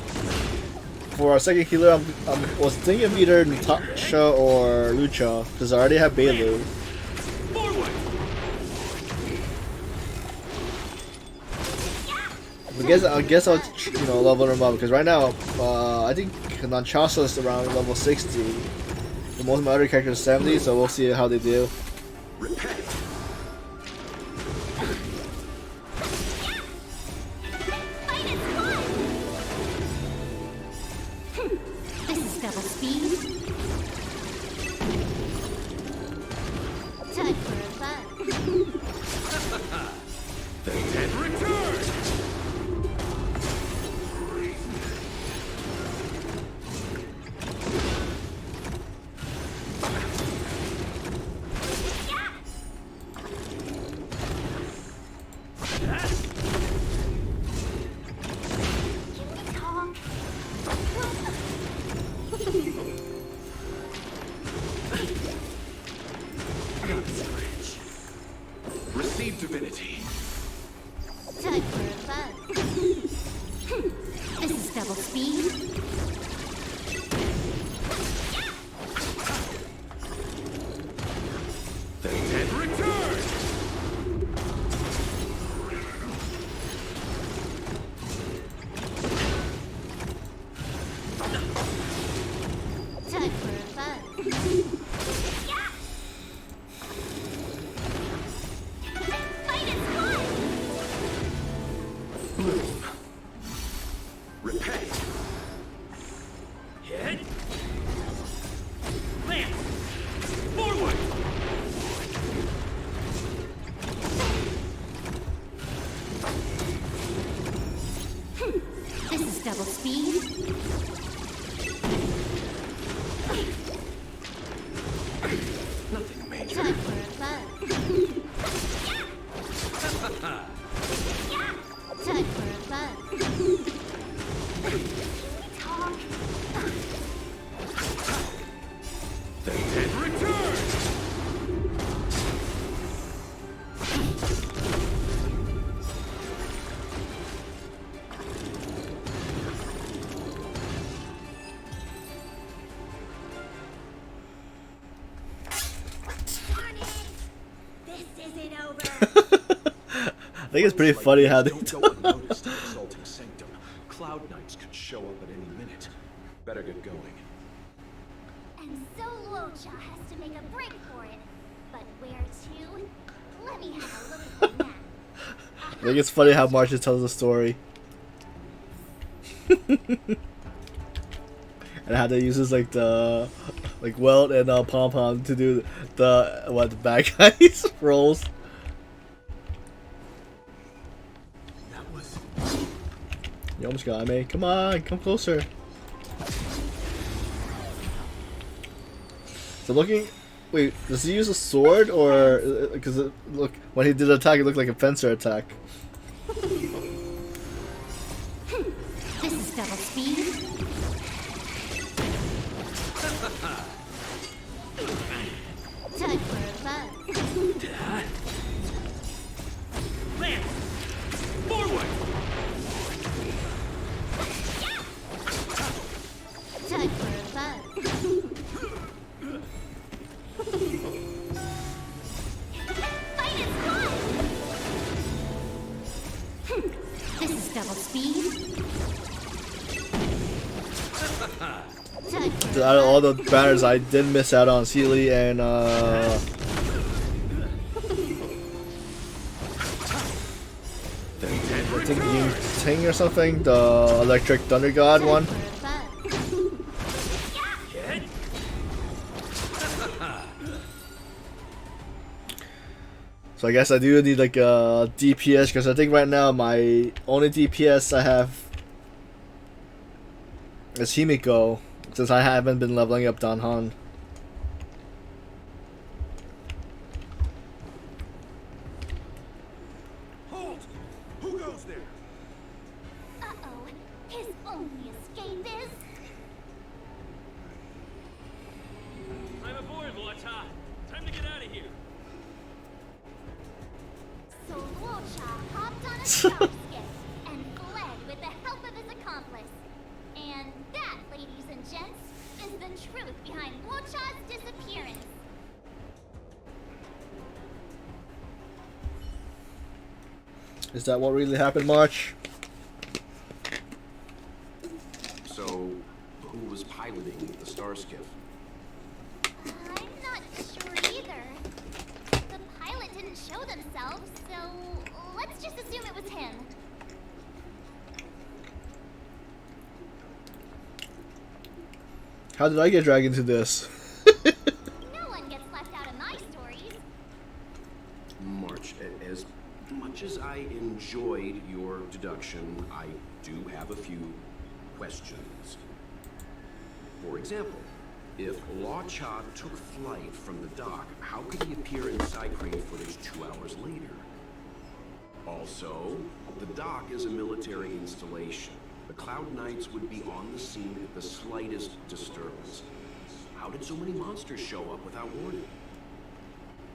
for our second healer, I was thinking of either Natasha or Lucha, because I already have Bailu. I guess I'll level them up, because right now I think Natasha is around level 60. And most of my other characters are 70, so we'll see how they do. This is double speed. Time for fun. The dead return! Receive divinity. Time for fun. This is double speed. The dead return! Time for fun. Repay. Hit. Land. Forward. This is double speed. Nothing major. Time for fun. Time for fun. The dead return! Darn it! This isn't over. I think it's pretty funny how they Don't go unnoticed in Exalting Sanctum. Cloud Knights could show up at any minute. Better get going. And so Lucha has to make a break for it. But where to? Let me have a look at the map. I think it's funny how Marcia tells the story. And how they uses like the Welt and Pom Pom to do the bad guys roles. That was... You almost got me. Come on, come closer. So looking, wait, does he use a sword or because look when he did the attack, it looked like a fencer attack. This is double speed. Time for fun. Land! Forward! Time for fun. This is double speed. Time for Out of all the banners, I did miss out on Sealy and I think Ying Ting or something, the Electric Thunder God one. So I guess I do need like a DPS, because I think right now my only DPS I have It's Himiko, since I haven't been leveling up Don Han. Halt! Who goes there? Uh-oh. His only escape is... I'm aboard, Lucha. Time to get out of here. So Lucha hopped on a starship and fled with the help of his accomplice. And that, ladies and gents, is the truth behind Lucha's disappearance. Is that what really happened, March? So, who was piloting the star skiff? I'm not sure either. The pilot didn't show themselves, so let's just assume it was him. How did I get dragged into this? No one gets left out of my stories. March, as much as I enjoyed your deduction, I do have a few questions. For example, if Law Cha took flight from the dock, how could he appear in Cycrane footage 2 hours later? Also, the dock is a military installation. The Cloud Knights would be on the scene at the slightest disturbance. How did so many monsters show up without warning?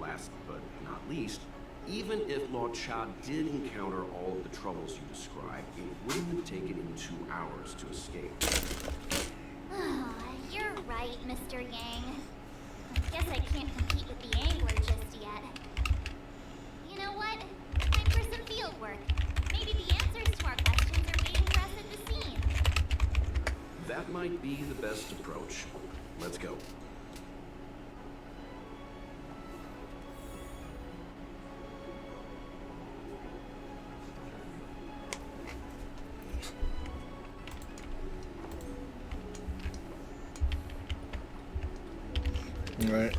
Last but not least, even if Law Cha did encounter all of the troubles you described, it wouldn't have taken him 2 hours to escape. You're right, Mr. Yang. I guess I can't compete with the angler just yet. You know what? Time for some field work. Maybe the answers to our questions are waiting for us at the scene. That might be the best approach. Let's go. Right.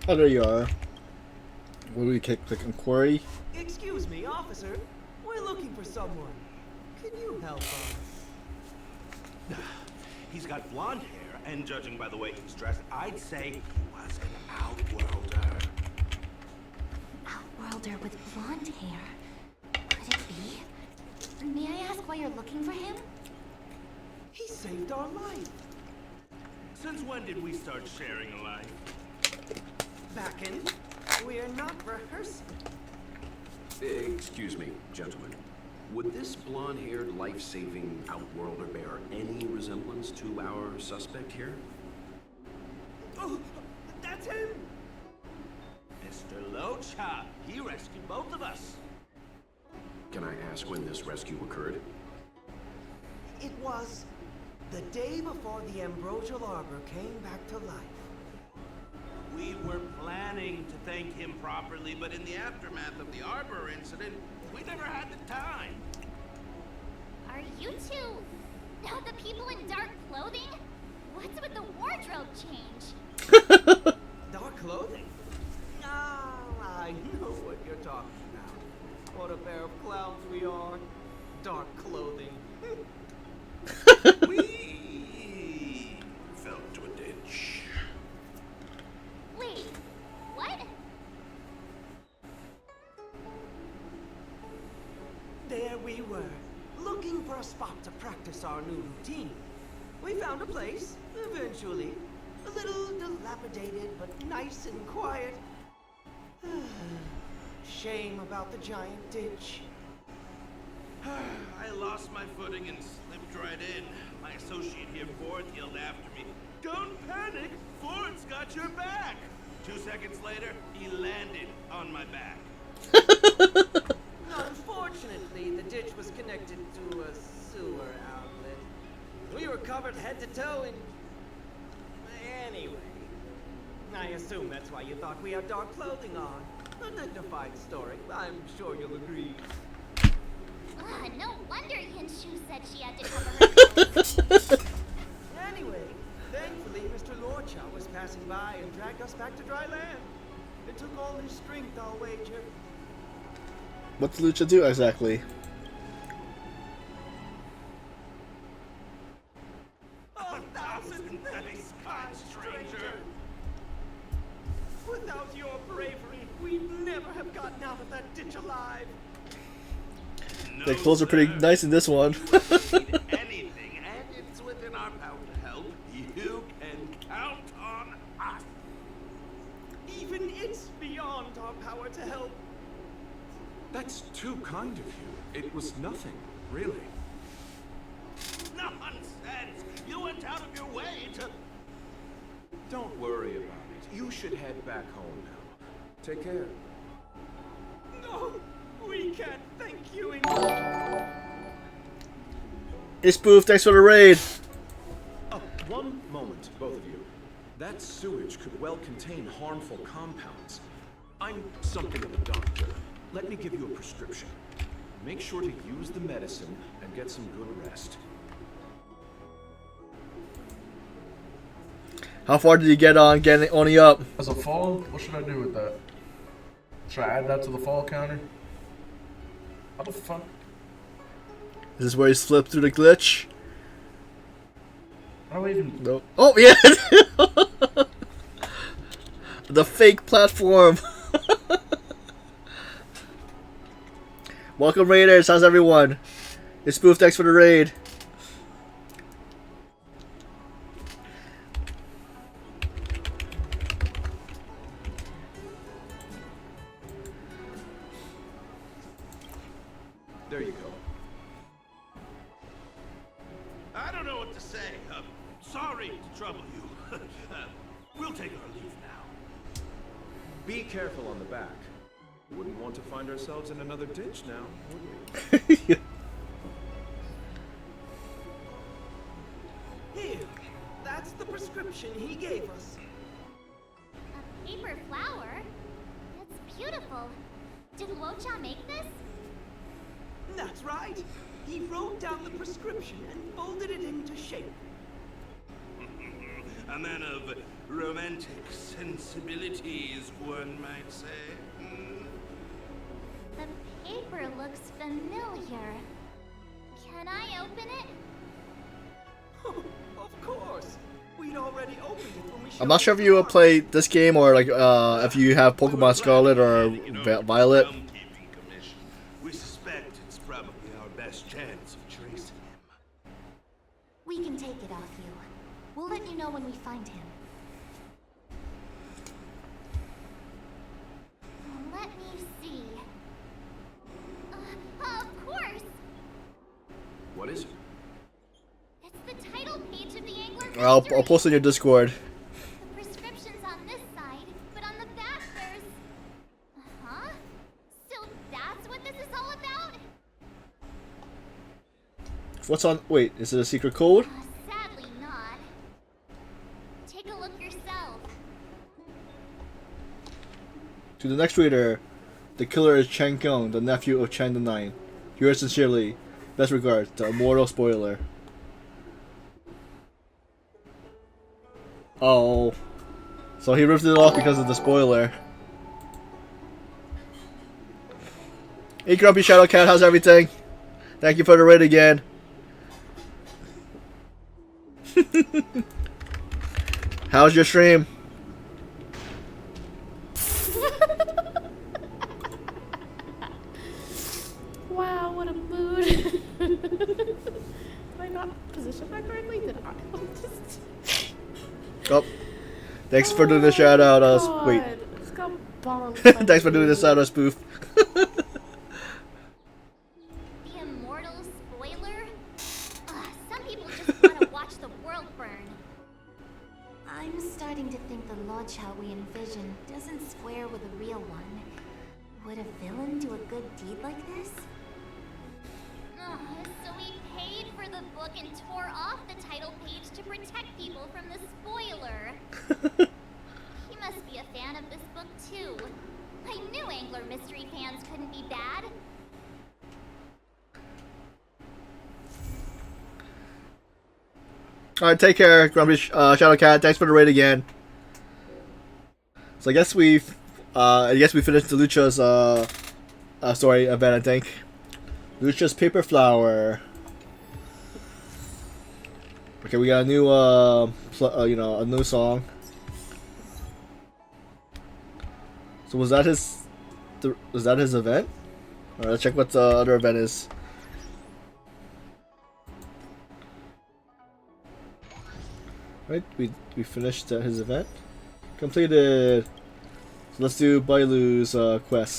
Oh, there you are. What do we click inquiry? Excuse me, officer. We're looking for someone. Can you help us? He's got blonde hair, and judging by the way he's dressed, I'd say he was an outworlder. Outworlder with blonde hair. Could it be? May I ask why you're looking for him? He saved our life. Since when did we start sharing a life? Back in. We're not rehearsing. Excuse me, gentlemen. Would this blonde-haired, life-saving outworlder bear any resemblance to our suspect here? Oh, that's him! Mr. Lucha, he rescued both of us. Can I ask when this rescue occurred? It was the day before the Ambrosial Arbor came back to life. We were planning to thank him properly, but in the aftermath of the Arbor incident, we never had the time. Are you two not the people in dark clothing? What's with the wardrobe change? Dark clothing? Ah, I know what you're talking about. What a pair of clowns we are. Dark clothing. We fell into a ditch. Wait, what? There we were, looking for a spot to practice our new routine. We found a place, eventually. A little dilapidated, but nice and quiet. Shame about the giant ditch. I lost my footing and slipped right in. My associate here, Ford, yelled after me, "Don't panic! Ford's got your back!" 2 seconds later, he landed on my back. Unfortunately, the ditch was connected to a sewer outlet. We were covered head to toe in... Anyway, I assume that's why you thought we had dark clothing on. A dignified story, I'm sure you'll agree. No wonder Hinshu said she had to cover her nose. Anyway, thankfully Mr. Lorcha was passing by and dragged us back to dry land. It took all his strength, I'll wager. What did Lucha do exactly? 1,000 thanks, kind stranger. Without your bravery, we'd never have gotten out of that ditch alive. The clothes are pretty nice in this one. Anything, and it's within our power to help. You can count on us. Even it's beyond our power to help. That's too kind of you. It was nothing, really. Nonsense! You went out of your way to... Don't worry about it. You should head back home now. Take care. No, we can't thank you enough. Hey Spoof, thanks for the raid. One moment, both of you. That sewage could well contain harmful compounds. I'm something of a doctor. Let me give you a prescription. Make sure to use the medicine and get some good rest. How far did you get on getting Oni up? As a fall, what should I do with that? Should I add that to the fall counter? How the fuck? Is this where he slipped through the glitch? How do I even... No. Oh, yeah! The fake platform! Welcome, Raiders. How's everyone? It's Spoof, thanks for the raid. There you go. I don't know what to say. Sorry to trouble you. We'll take our leave now. Be careful on the back. Wouldn't want to find ourselves in another ditch now, would we? Here, that's the prescription he gave us. A paper flower? That's beautiful. Did Luocha make this? That's right. He wrote down the prescription and folded it into shape. A man of romantic sensibilities, one might say. The paper looks familiar. Can I open it? Of course. We'd already opened it when we showed I'm not sure if you play this game or like if you have Pokemon Scarlet or Violet. We suspect it's probably our best chance of tracing him. We can take it off you. We'll let you know when we find him. Let me see. Of course! What is it? It's the title page of the Angler I'll History. post in your Discord. The prescription's on this side, but on the back there's... Huh? So that's what this is all about? What's on? Wait, is it a secret code? Sadly not. Take a look yourself. To the next reader, the killer is Chang Gong, the nephew of Chang the Nine. Yours sincerely. Best regards, the immortal spoiler. Oh. So he ripped it off because of the spoiler. Hey Grumpy Shadow Cat, how's everything? Thank you for the raid again. How's your stream? Wow, what a mood. Did I not position that correctly? Did I? Oh. Thanks for doing the shout out, wait. I just got bombed. Thanks for doing the shout out spoof. The immortal spoiler? Some people just want to watch the world burn. I'm starting to think the Lodgehouse we envision doesn't square with a real one. Would a villain do a good deed like this? So he paid for the book and tore off the title page to protect people from the spoiler. He must be a fan of this book too. I knew regular mystery fans couldn't be bad. Alright, take care, Grumpy Shadowcat. Thanks for the raid again. So I guess we finished the Lucha's story event, I think. Lucha's Paper Flower. Okay, we got a new a new song. So was that his event? Alright, let's check what the other event is. Right, we finished his event. Completed. So let's do Bailu's quest.